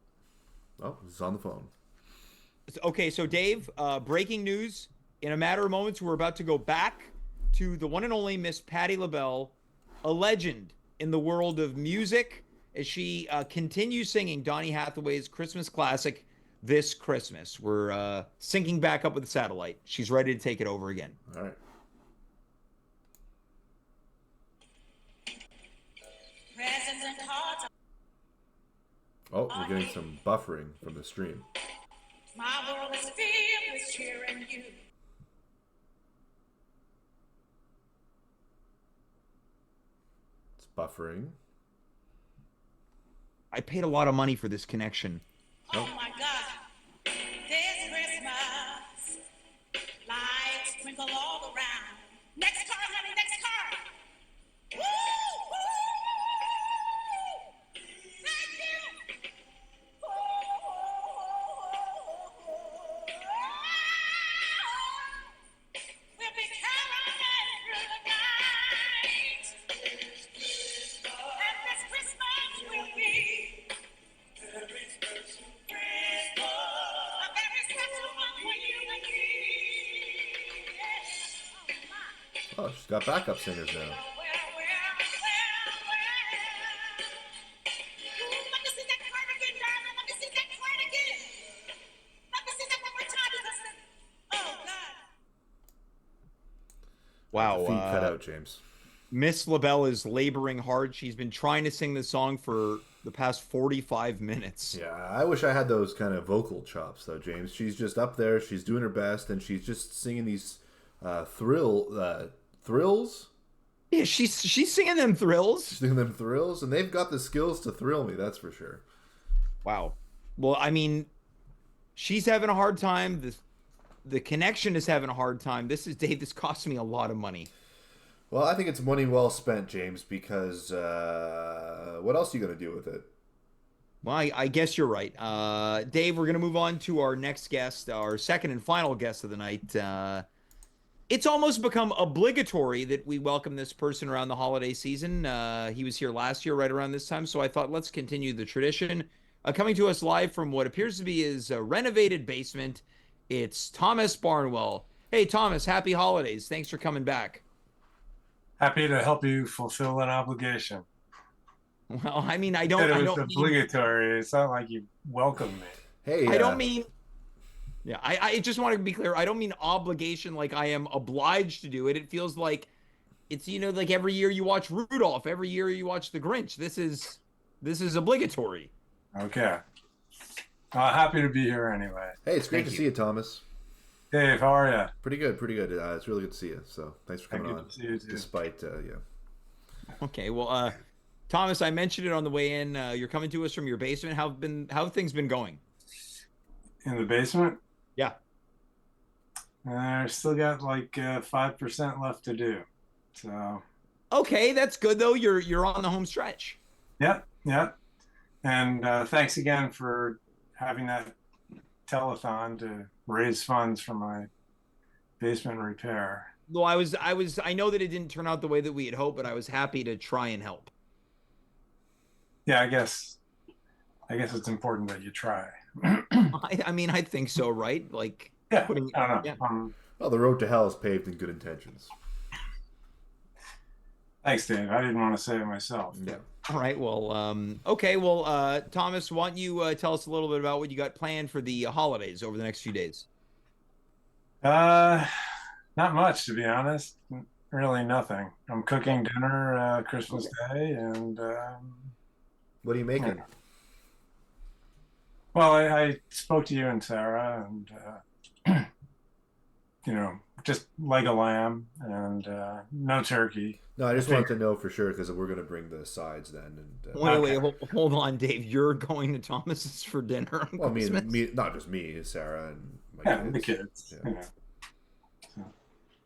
Oh, he's on the phone. Okay, so Dave, breaking news. In a matter of moments, we're about to go back to the one and only Miss Patti LaBelle, a legend in the world of music, as she continues singing Donny Hathaway's Christmas classic, This Christmas. We're syncing back up with the satellite. She's ready to take it over again. All right. Presents and cards. Oh, we're getting some buffering from the stream. My world is filled with cheering you. It's buffering. I paid a lot of money for this connection. Oh my God. This Christmas, lights twinkle all around. Next car, honey, next car. Woo! Woo! Thank you. We'll be caroling through the night. And this Christmas will be a very special one for you and me. Oh, my. Oh, she's got backup singers now. Well. Ooh, let me see that card again, darling. Let me see that card again. Let me see that one more time because, oh, God. Wow. Feet cut out, James. Miss LaBelle is laboring hard. She's been trying to sing this song for the past 45 minutes. Yeah, I wish I had those kind of vocal chops, though, James. She's just up there. She's doing her best, and she's just singing these thrills. Yeah, she's singing them thrills. She's singing them thrills, and they've got the skills to thrill me. That's for sure. Wow. Well, I mean, she's having a hard time. The connection is having a hard time. Dave. This cost me a lot of money. Well, I think it's money well spent, James, because what else are you going to do with it? Well, I guess you're right. Dave, we're going to move on to our next guest, our second and final guest of the night. It's almost become obligatory that we welcome this person around the holiday season. He was here last year right around this time, so I thought let's continue the tradition. Coming to us live from what appears to be his renovated basement, it's Thomas Barnwell. Hey, Thomas, happy holidays. Thanks for coming back. Happy to help you fulfill an obligation. Well, I mean, Said it was obligatory. It's not like you welcomed me. Hey, I don't mean. Yeah, I just want to be clear. I don't mean obligation like I am obliged to do it. It feels like it's, like every year you watch Rudolph, every year you watch The Grinch. This is obligatory. Okay. Happy to be here anyway. Hey, it's great Thank to you. see you, Thomas. Dave, how are you? Pretty good, pretty good. It's really good to see you. So thanks for coming Good on. to see you too. Despite, Okay, well, Thomas, I mentioned it on the way in. You're coming to us from your basement. How have things been going? In the basement? Yeah. I still got like 5% left to do. So, Okay, that's good though. You're on the home stretch. yep, yep. And thanks again for having that telethon to raise funds for my basement repair. Well, I know that it didn't turn out the way that we had hoped, but I was happy to try and help. Yeah, I guess it's important that you try. I mean, I think so, right? Like Yeah, putting, I don't know. yeah. Well, the road to hell is paved in good intentions. Thanks, Dave. I didn't want to say it myself. Yeah. All right. Well, okay. Well, Thomas, why don't you tell us a little bit about what you got planned for the holidays over the next few days? Uh, Not much, to be honest. Really nothing. I'm cooking dinner Christmas Day, and What are you making? well, I spoke to you and Sarah, and just leg of lamb and no turkey. No, I just wanted to know for sure because we're going to bring the sides then. And Wait, hold on, Dave. You're going to Thomas's for dinner on well, Christmas? me, not just me, Sarah and my kids. The kids. Yeah.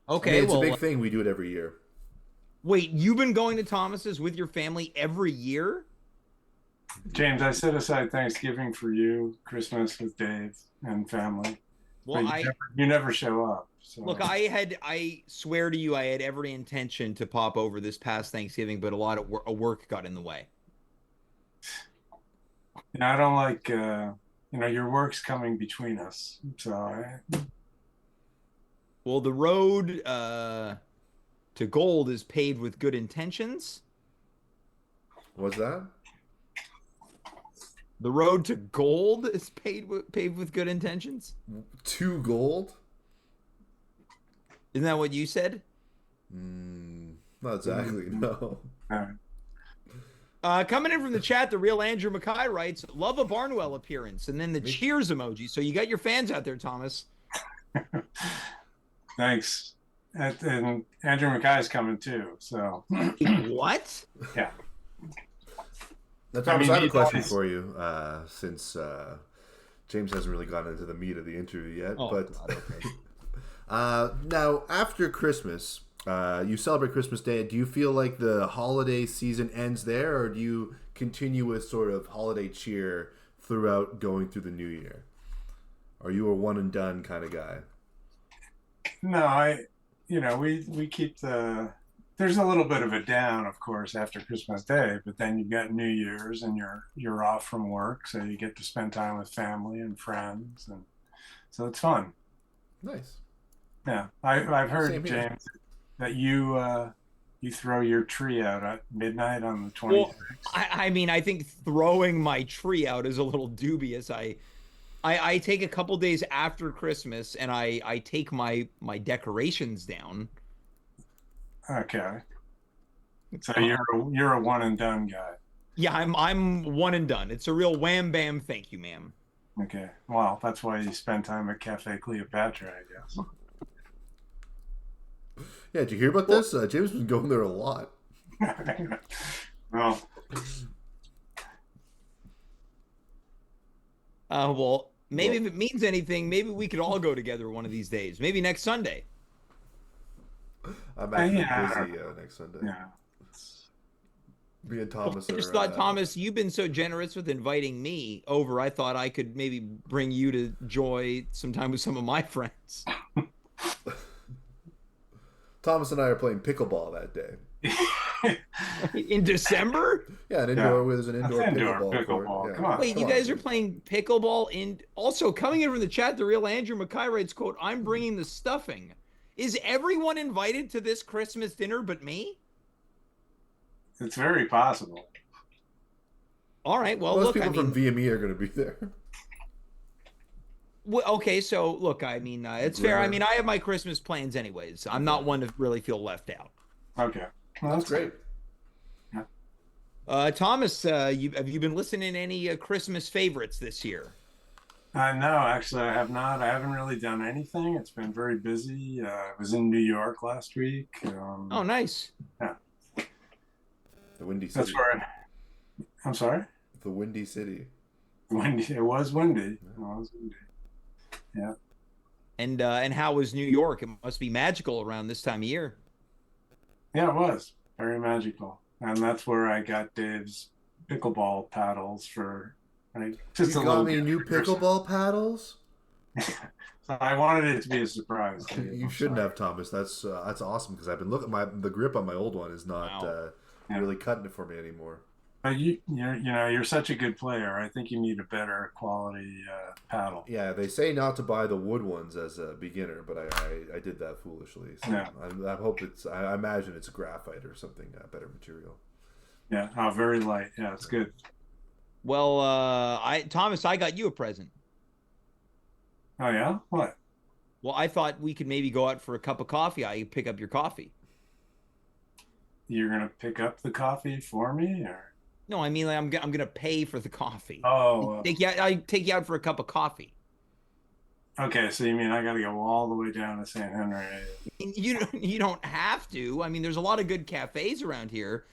Okay, I mean, it's well, a big thing. We do it every year. wait, you've been going to Thomas's with your family every year? James, I set aside Thanksgiving for you, Christmas with Dave and family. Well, But you never show up. So. Look, I swear to you, I had every intention to pop over this past Thanksgiving, but a lot of work got in the way. I don't like, your work's coming between us. So Well, the road to gold is paved with good intentions. What's that? The road to gold is paved with good intentions. To gold? Isn't that what you said? Not exactly. No. Coming in from the chat, the real Andrew Mackay writes, "Love a Barnwell appearance," and then the cheers emoji. So you got your fans out there, Thomas. Thanks. And Andrew Mackay's coming too. So What? Yeah. Now, Thomas, I have a question for you. Since James hasn't really gotten into the meat of the interview yet, but God, okay. now after Christmas, you celebrate Christmas Day. Do you feel like the holiday season ends there, or do you continue with sort of holiday cheer throughout going through the new year? Are you a one and done kind of guy? No, we keep there's a little bit of a down, of course, after Christmas Day, but then you've got New Year's and you're off from work, so you get to spend time with family and friends, and so it's fun. Nice. Yeah, I've heard, Same here. James, that you throw your tree out at midnight on the 26th. Well, I mean, I think throwing my tree out is a little dubious. I take a couple days after Christmas and I take my decorations down. Okay. So you're a one and done guy. Yeah, I'm one and done. It's a real wham bam, thank you, ma'am. Okay. Well, that's why you spend time at Cafe Cleopatra, I guess. Yeah, did you hear about this? James has been going there a lot. Well, Well, maybe if it means anything, maybe we could all go together one of these days. Maybe next Sunday. I'm actually busy next Sunday. yeah. Me and Thomas I just are. thought, Thomas, you've been so generous with inviting me over. I thought I could maybe bring you to enjoy some time with some of my friends. Thomas and I are playing pickleball that day. In December? Yeah, there's an indoor pickleball court. Pickleball. Yeah. Come on. Wait, you guys are playing pickleball in... Also, coming in from the chat, the real Andrew Mackay writes, quote, "I'm bringing the stuffing." Is everyone invited to this Christmas dinner but me? It's very possible. All right, well, Most look, people I mean... from VME are going to be there. Well, okay, so, look, I mean, it's fair. I mean, I have my Christmas plans anyways. I'm not one to really feel left out. Okay. Well, That's great. Thomas, have you been listening to any Christmas favorites this year? No, actually, I have not. I haven't really done anything. It's been very busy. I was in New York last week. Oh, nice. Yeah. The Windy City. That's where. I'm sorry. The Windy City. Windy. It was windy. It was windy. Yeah. And how was New York? It must be magical around this time of year. Yeah, it was very magical, and that's where I got Dave's pickleball paddles for like just You a got little me gift new for Christmas. pickleball paddles? So I wanted it to be a surprise, Dave. You I'm shouldn't sorry. have, Thomas. That's awesome because I've been looking. The grip on my old one is not Wow. Yeah. really cutting it for me anymore. But you're such a good player. I think you need a better quality paddle. Yeah, they say not to buy the wood ones as a beginner, but I did that foolishly. So Yeah. I hope I imagine it's graphite or something better material. Yeah, very light. Yeah, it's good. Well, Thomas, I got you a present. Oh yeah, what? Well, I thought we could maybe go out for a cup of coffee. I pick up your coffee. You're gonna pick up the coffee for me, or? No, I mean like, I'm gonna pay for the coffee. Oh, I take you out for a cup of coffee. okay. So you mean I got to go all the way down to St. Henry? You don't have to. I mean, there's a lot of good cafes around here,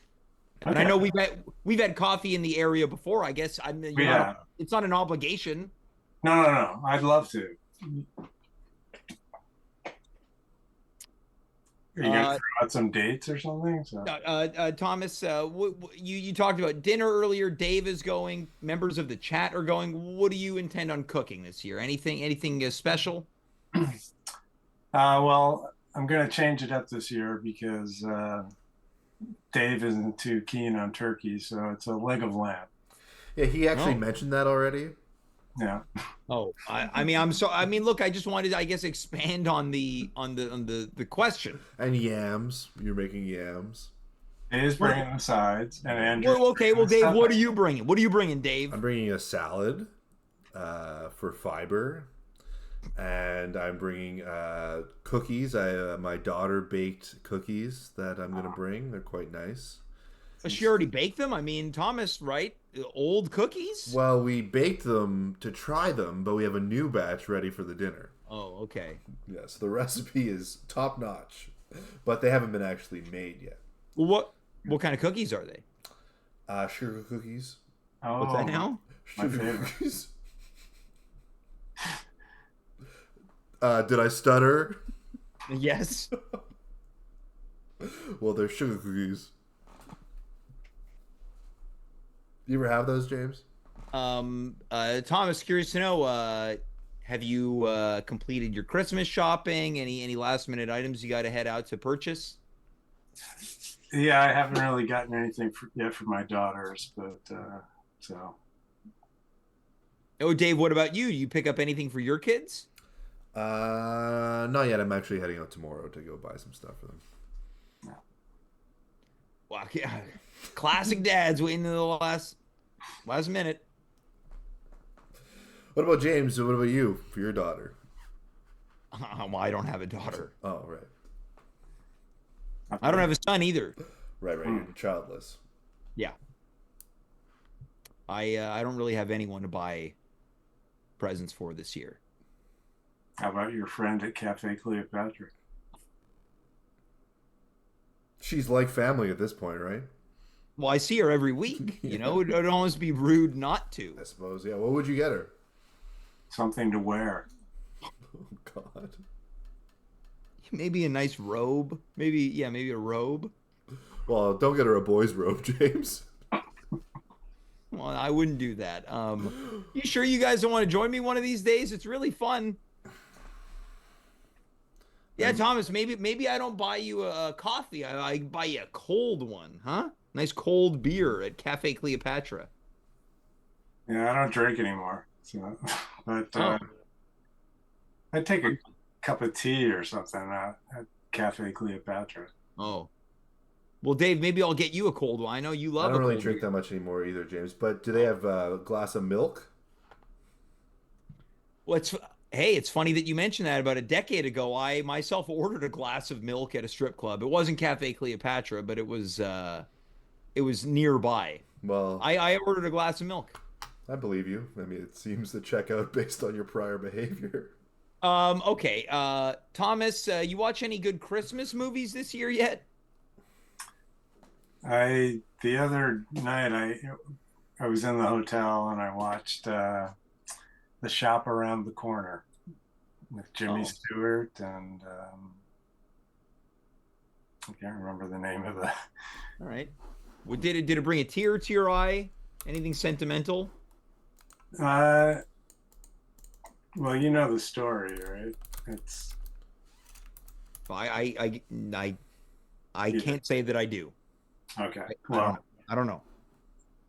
and I Okay. know we've had coffee in the area before. I guess Yeah. it's not an obligation. No. I'd love to. Are you gonna Uh, throw out some dates or something? So Thomas, you talked about dinner earlier. Dave is going. Members of the chat are going. What do you intend on cooking this year? Anything special? well, I'm gonna change it up this year because Dave isn't too keen on turkey, so it's a leg of lamb. Yeah, he actually Oh. mentioned that already. Yeah. Oh, I mean, look, I just wanted to, I guess, expand on the question. And yams. You're making yams. Dave's bringing the sides, and Andrew's Well, okay, well, bringing the Dave, what are stuffing. you bringing? What are you bringing, Dave? I'm bringing a salad for fiber. And I'm bringing cookies. My daughter baked cookies that I'm going to bring. They're quite nice. She already baked them. I mean, Thomas, right? Old cookies. Well, we baked them to try them, but we have a new batch ready for the dinner. Oh, okay. Yeah, so the recipe is top notch, but they haven't been actually made yet. Well, what kind of cookies are they? Sugar cookies. Oh, What's that now? My Sugar favorite. cookies. Did I stutter? Yes. Well, they're sugar cookies. You ever have those, James? Thomas, curious to know, have you completed your Christmas shopping? Any last minute items you got to head out to purchase? Yeah, I haven't really gotten anything yet for my daughters, but so Oh, Dave, what about you? You pick up anything for your kids? Not yet. I'm actually heading out tomorrow to go buy some stuff for them. Well, yeah. Classic dads waiting to the last minute. What about James? What about you for your daughter? Well, I don't have a daughter. Oh, right. I don't have a son either. Right. You're childless. Yeah. I don't really have anyone to buy presents for this year. How about your friend at Cafe Cleopatra? She's like family at this point, right? Well, I see her every week. You know, it'd almost be rude not to. I suppose. Yeah. What would you get her? Something to wear. Oh, God. Maybe a nice robe. Maybe a robe. Well, don't get her a boy's robe, James. Well, I wouldn't do that. You sure you guys don't want to join me one of these days? It's really fun. Yeah, Thomas, maybe I don't buy you a coffee. I buy you a cold one, huh? Nice cold beer at Cafe Cleopatra. Yeah, I don't drink anymore. So, but Oh. I'd take a cup of tea or something at Cafe Cleopatra. Oh. Well, Dave, maybe I'll get you a cold one. I know you I love don't a really cold drink beer. that much anymore either, James. But do they have a glass of milk? Well, it's funny that you mentioned that. About a decade ago, I myself ordered a glass of milk at a strip club. It wasn't Cafe Cleopatra, but it was nearby. Well, I ordered a glass of milk. I believe you. I mean, it seems to check out based on your prior behavior. Okay. Thomas, you watch any good Christmas movies this year yet? The other night I was in the hotel and I watched The Shop Around the Corner. with Jimmy Oh. Stewart and I can't remember the name of the. All right. Well, did it bring a tear to your eye? Anything sentimental? Well, you know the story, right? It's I Yeah. can't say that I do. okay. I don't Well, know. I don't know.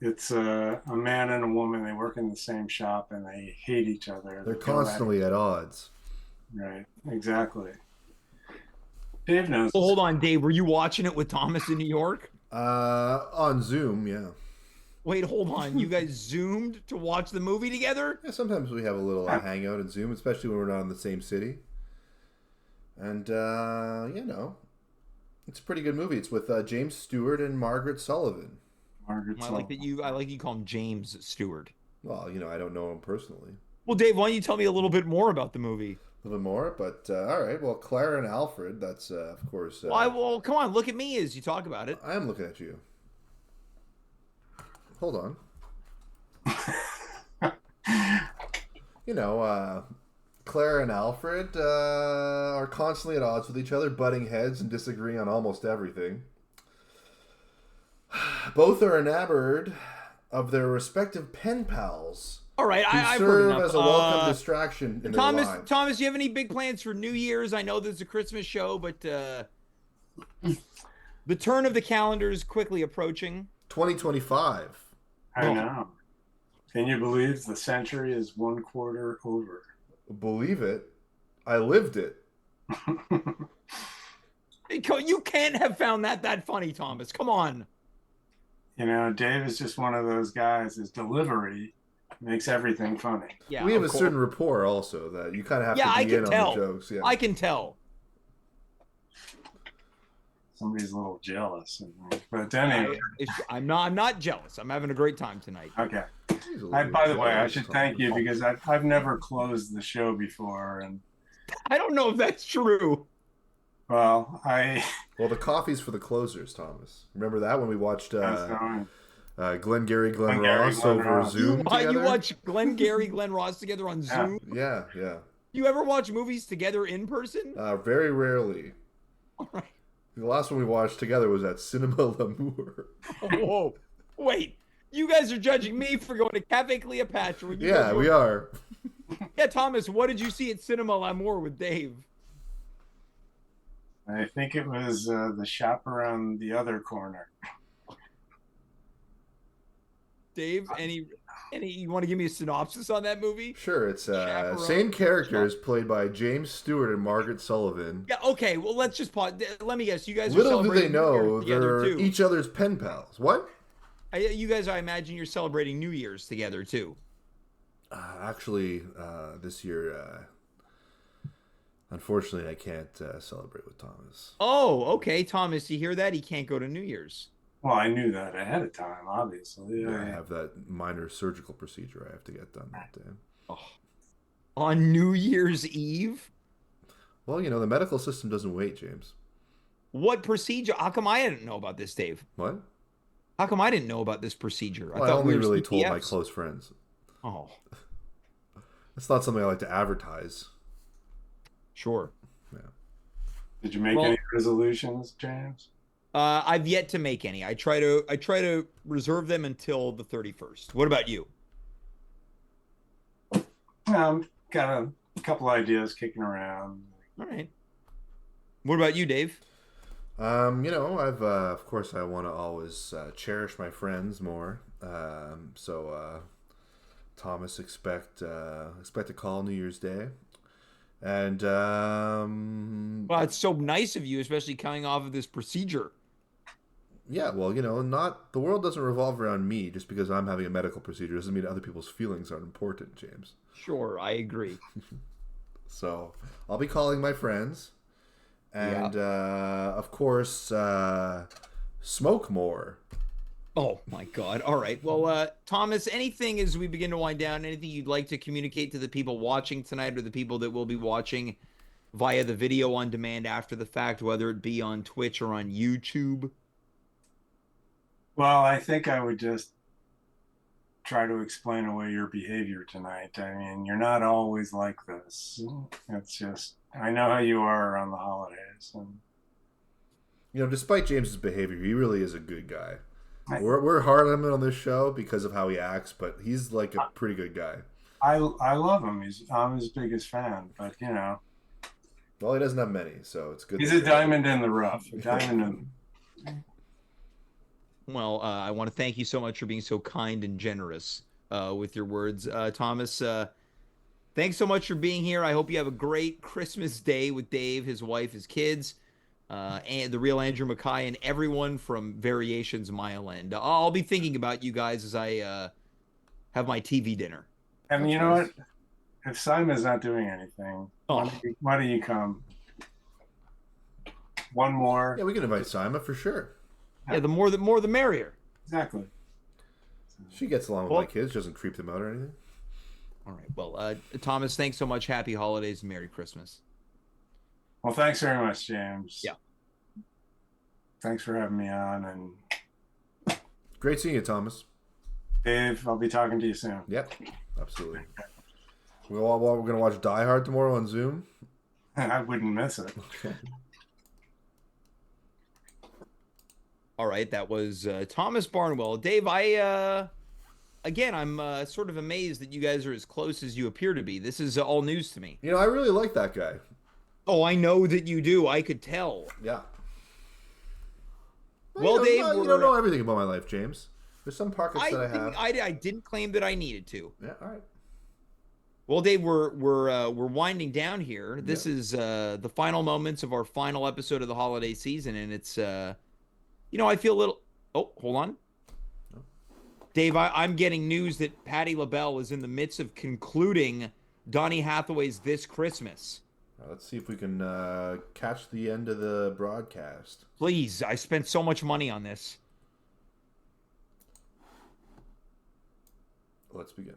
it's a man and a woman. They work in the same shop and they hate each other. They're They go at constantly at odds. it. Right. Exactly. Dave knows. Well, hold on, Dave. Were you watching it with Thomas in New York? On Zoom, yeah. Wait, hold on. You guys zoomed to watch the movie together? Yeah, sometimes we have a little hangout in Zoom, especially when we're not in the same city. And it's a pretty good movie. It's with James Stewart and Margaret Sullivan. Margaret I like that you. I like you call him James Stewart. Well, I don't know him personally. Well, Dave, why don't you tell me a little bit more about the movie? A little bit more, but all right. Well, Clara and Alfred, that's of course. Well, come on, look at me as you talk about it. I am looking at you. Hold on. Clara and Alfred are constantly at odds with each other, butting heads and disagreeing on almost everything. Both are enamored of their respective pen pals, All right, who I've heard serve enough. as a welcome distraction in their lives. Thomas, you have any big plans for New Year's? I know there's a Christmas show, but the turn of the calendar is quickly approaching. 2025. I know. Can you believe the century is 1/4 over? Believe it. I lived it. You can't have found that funny, Thomas. Come on. Dave is just one of those guys. His delivery makes everything funny. Yeah, We have of a course. certain rapport also that you kind of have Yeah, to I be can in tell. on the jokes. Yeah. I can tell. Somebody's a little jealous of me. But anyway, I'm not jealous. I'm having a great time tonight. okay. He's a little By the way, I jealous, should Tom. thank you because I've never closed the show before, and I don't know if that's true. well, Well, the coffee's for the closers, Thomas. Remember that when we watched Glenn Glengarry Glen Glengarry Ross Glen over Ross. Zoom You together? watch Glengarry Glen Ross together on Yeah. Zoom? Yeah. You ever watch movies together in person? Very rarely. All right. The last one we watched together was at Cinema L'Amour. Whoa. Wait. You guys are judging me for going to Cafe Cleopatra. When you Yeah, guys we are. Yeah, Thomas, what did you see at Cinema L'Amour with Dave? I think it was the shop around the other corner. Dave, any you want to give me a synopsis on that movie? Sure, it's Chaperone. same characters played by James Stewart and Margaret Sullivan. Yeah, okay, well, let's just pause. Let me guess, you guys are Little do they celebrating New know Year's together they're too. each other's pen pals. What? You guys, I imagine you're celebrating New Year's together too. Actually, this year, unfortunately, I can't celebrate with Thomas. Oh, okay, Thomas, you hear that? He can't go to New Year's. Well, I knew that ahead of time, obviously. Yeah, I have that minor surgical procedure I have to get done that day. Oh. On New Year's Eve? Well, the medical system doesn't wait, James. What procedure? How come I didn't know about this, Dave? What? How come I didn't know about this procedure? Well, I thought we only were really told my CPFs. close friends. Oh, It's not something I like to advertise. sure. Did you make any resolutions, James? I've yet to make any. I try to reserve them until the 31st. What about you? Got a couple ideas kicking around. All right. What about you, Dave? I've of course I want to always cherish my friends more. So Thomas, expect a call New Year's Day, and Well, it's so nice of you, especially coming off of this procedure. yeah, well, not the world doesn't revolve around me. Just because I'm having a medical procedure doesn't mean other people's feelings aren't important, James. Sure, I agree. So I'll be calling my friends, and of course, smoke more. Oh my God. All right. Well, Thomas, anything as we begin to wind down, anything you'd like to communicate to the people watching tonight or the people that will be watching via the video on demand after the fact, whether it be on Twitch or on YouTube? Well, I think I would just try to explain away your behavior tonight. I mean, you're not always like this. It's just, I know how you are around the holidays. And despite James's behavior, he really is a good guy. I- We're hard on him on this show because of how he acts, but he's like a pretty good guy. I love him. I'm his biggest fan, but Well, he doesn't have many, so it's good. he's a diamond in the rough. A diamond in. Well, I want to thank you so much for being so kind and generous with your words. Thomas, thanks so much for being here. I hope you have a great Christmas day with Dave, his wife, his kids, and the real Andrew Mackay, and everyone from Variations Mile End. I'll be thinking about you guys as I have my TV dinner. And you know what? If Simon's not doing anything, why don't you come? One more. Yeah, we can invite Saima for sure. Yeah, the more the merrier. Exactly. She gets along with my kids, doesn't creep them out or anything. All right. Well, Thomas, thanks so much. Happy holidays and Merry Christmas. Well, thanks very much, James. Yeah. Thanks for having me on. And Great seeing you, Thomas. Dave, I'll be talking to you soon. Yep, absolutely. We're going to watch Die Hard tomorrow on Zoom. I wouldn't miss it. All right, that was Thomas Barnwell. Dave, I'm sort of amazed that you guys are as close as you appear to be. This is all news to me. I really like that guy. Oh, I know that you do. I could tell. Yeah. Well, Dave, you don't know everything about my life, James. There's some pockets that I have. I didn't claim that I needed to. Yeah, all right. Well, Dave, we're winding down here. This is the final moments of our final episode of the holiday season, and it's I feel a little. Oh, hold on, Dave. I'm getting news that Patti LaBelle is in the midst of concluding Donny Hathaway's This Christmas. Let's see if we can catch the end of the broadcast. Please, I spent so much money on this. Let's begin.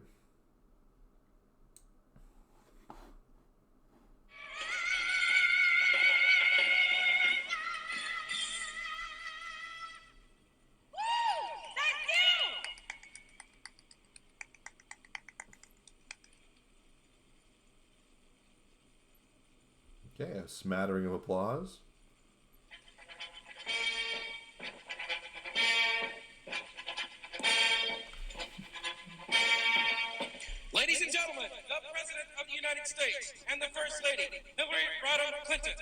Okay, a smattering of applause. Ladies and gentlemen, the President of the United States and the First Lady, Hillary Rodham Clinton.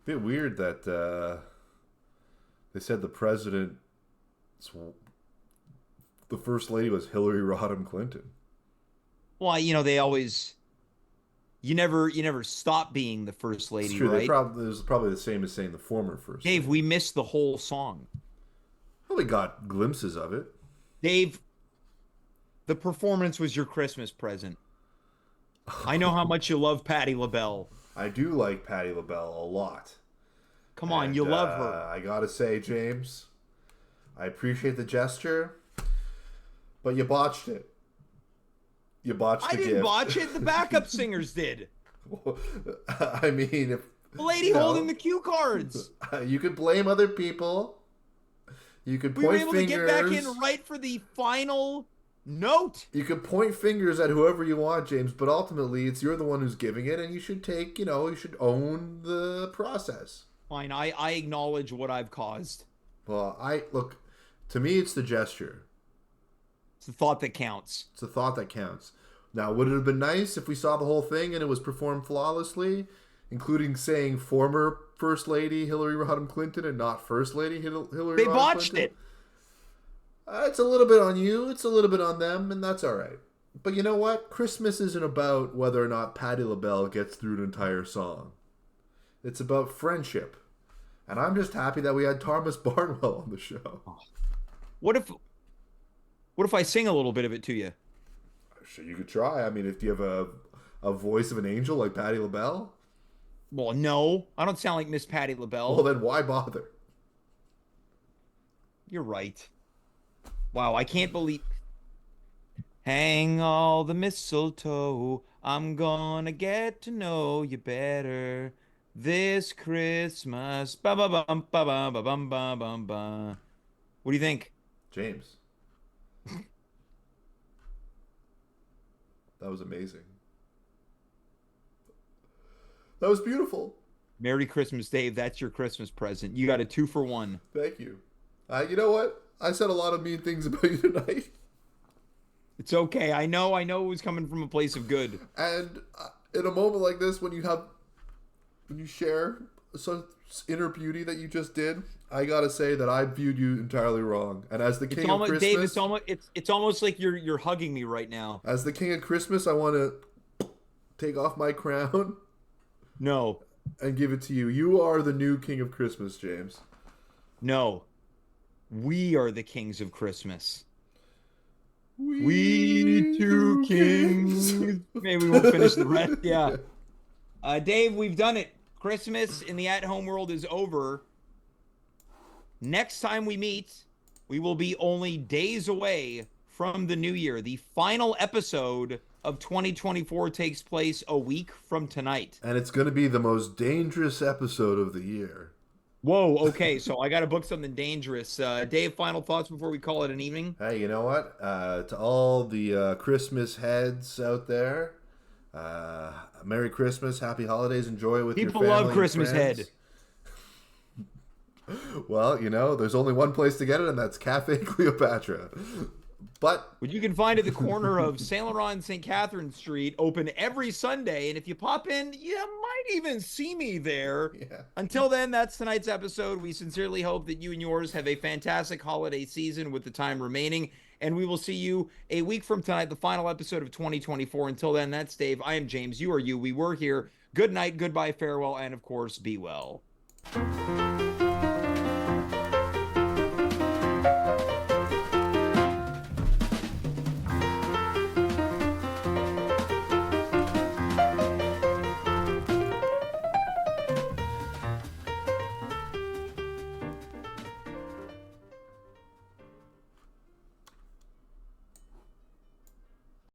Bit weird that they said the president, the First Lady was Hillary Rodham Clinton. Well, they always. You never stop being the First Lady, It's true. right? It was probably the same as saying the former First Dave, Lady. we missed the whole song. Well, we got glimpses of it. Dave, the performance was your Christmas present. I know how much you love Patti LaBelle. I do like Patti LaBelle a lot. Come on, And, you love her. I gotta say, James, I appreciate the gesture, but you botched it. You botched the I didn't gift. botch it. The backup singers did. I mean, if The lady holding the cue cards. you could blame other people. You could We were point able fingers. to get back in right for the final note. You could point fingers at whoever you want, James, but ultimately you're the one who's giving it, and you should take, you should own the process. Fine, I acknowledge what I've caused. Well, look, to me, it's the gesture. It's the thought that counts. It's the thought that counts. Now, would it have been nice if we saw the whole thing and it was performed flawlessly, including saying former First Lady Hillary Rodham Clinton and not First Lady Hillary Rodham Clinton? They botched it. It's a little bit on you. It's a little bit on them, and that's all right. But you know what? Christmas isn't about whether or not Patti LaBelle gets through an entire song. It's about friendship. And I'm just happy that we had Thomas Barnwell on the show. What if I sing a little bit of it to you? Sure, you could try. I mean, if you have a voice of an angel like Patti LaBelle, Well, no. I don't sound like Miss Patti LaBelle. well, then why bother? You're right. Wow, I can't believe... Hang all the mistletoe. I'm gonna get to know you better this Christmas. Ba ba bum ba ba ba bum ba bum ba. What do you think? James, that was amazing. That was beautiful. Merry Christmas, Dave. That's your Christmas present. You got a 2-for-1. Thank you. You know what? I said a lot of mean things about you tonight. It's okay. I know it was coming from a place of good. And in a moment like this, when you share some inner beauty that you just did, I gotta say that I viewed you entirely wrong. And as the king of Christmas, Dave, it's almost like you're hugging me right now. as the king of Christmas, I want to take off my crown No, and give it to you. You are the new king of Christmas, James. no, we are the kings of Christmas. We two kings. Maybe we won't finish the rest. Yeah. Dave, we've done it. Christmas in the at-home world is over. Next time we meet, we will be only days away from the new year. The final episode of 2024 takes place a week from tonight. And it's going to be the most dangerous episode of the year. Whoa, okay, so I got to book something dangerous. Dave, final thoughts before we call it an evening? Hey, you know what? To all the Christmas heads out there, Merry Christmas, Happy Holidays, enjoy it with your family. People love Christmas and friends. head. Well, there's only one place to get it, and that's Cafe Cleopatra. But you can find at the corner of Saint Laurent and St. Catherine Street, open every Sunday. And if you pop in, you might even see me there. Yeah. Until then, that's tonight's episode. We sincerely hope that you and yours have a fantastic holiday season with the time remaining. And we will see you a week from tonight, the final episode of 2024. Until then, that's Dave. I am James. You are you. We were here. Good night, goodbye, farewell, and of course, be well.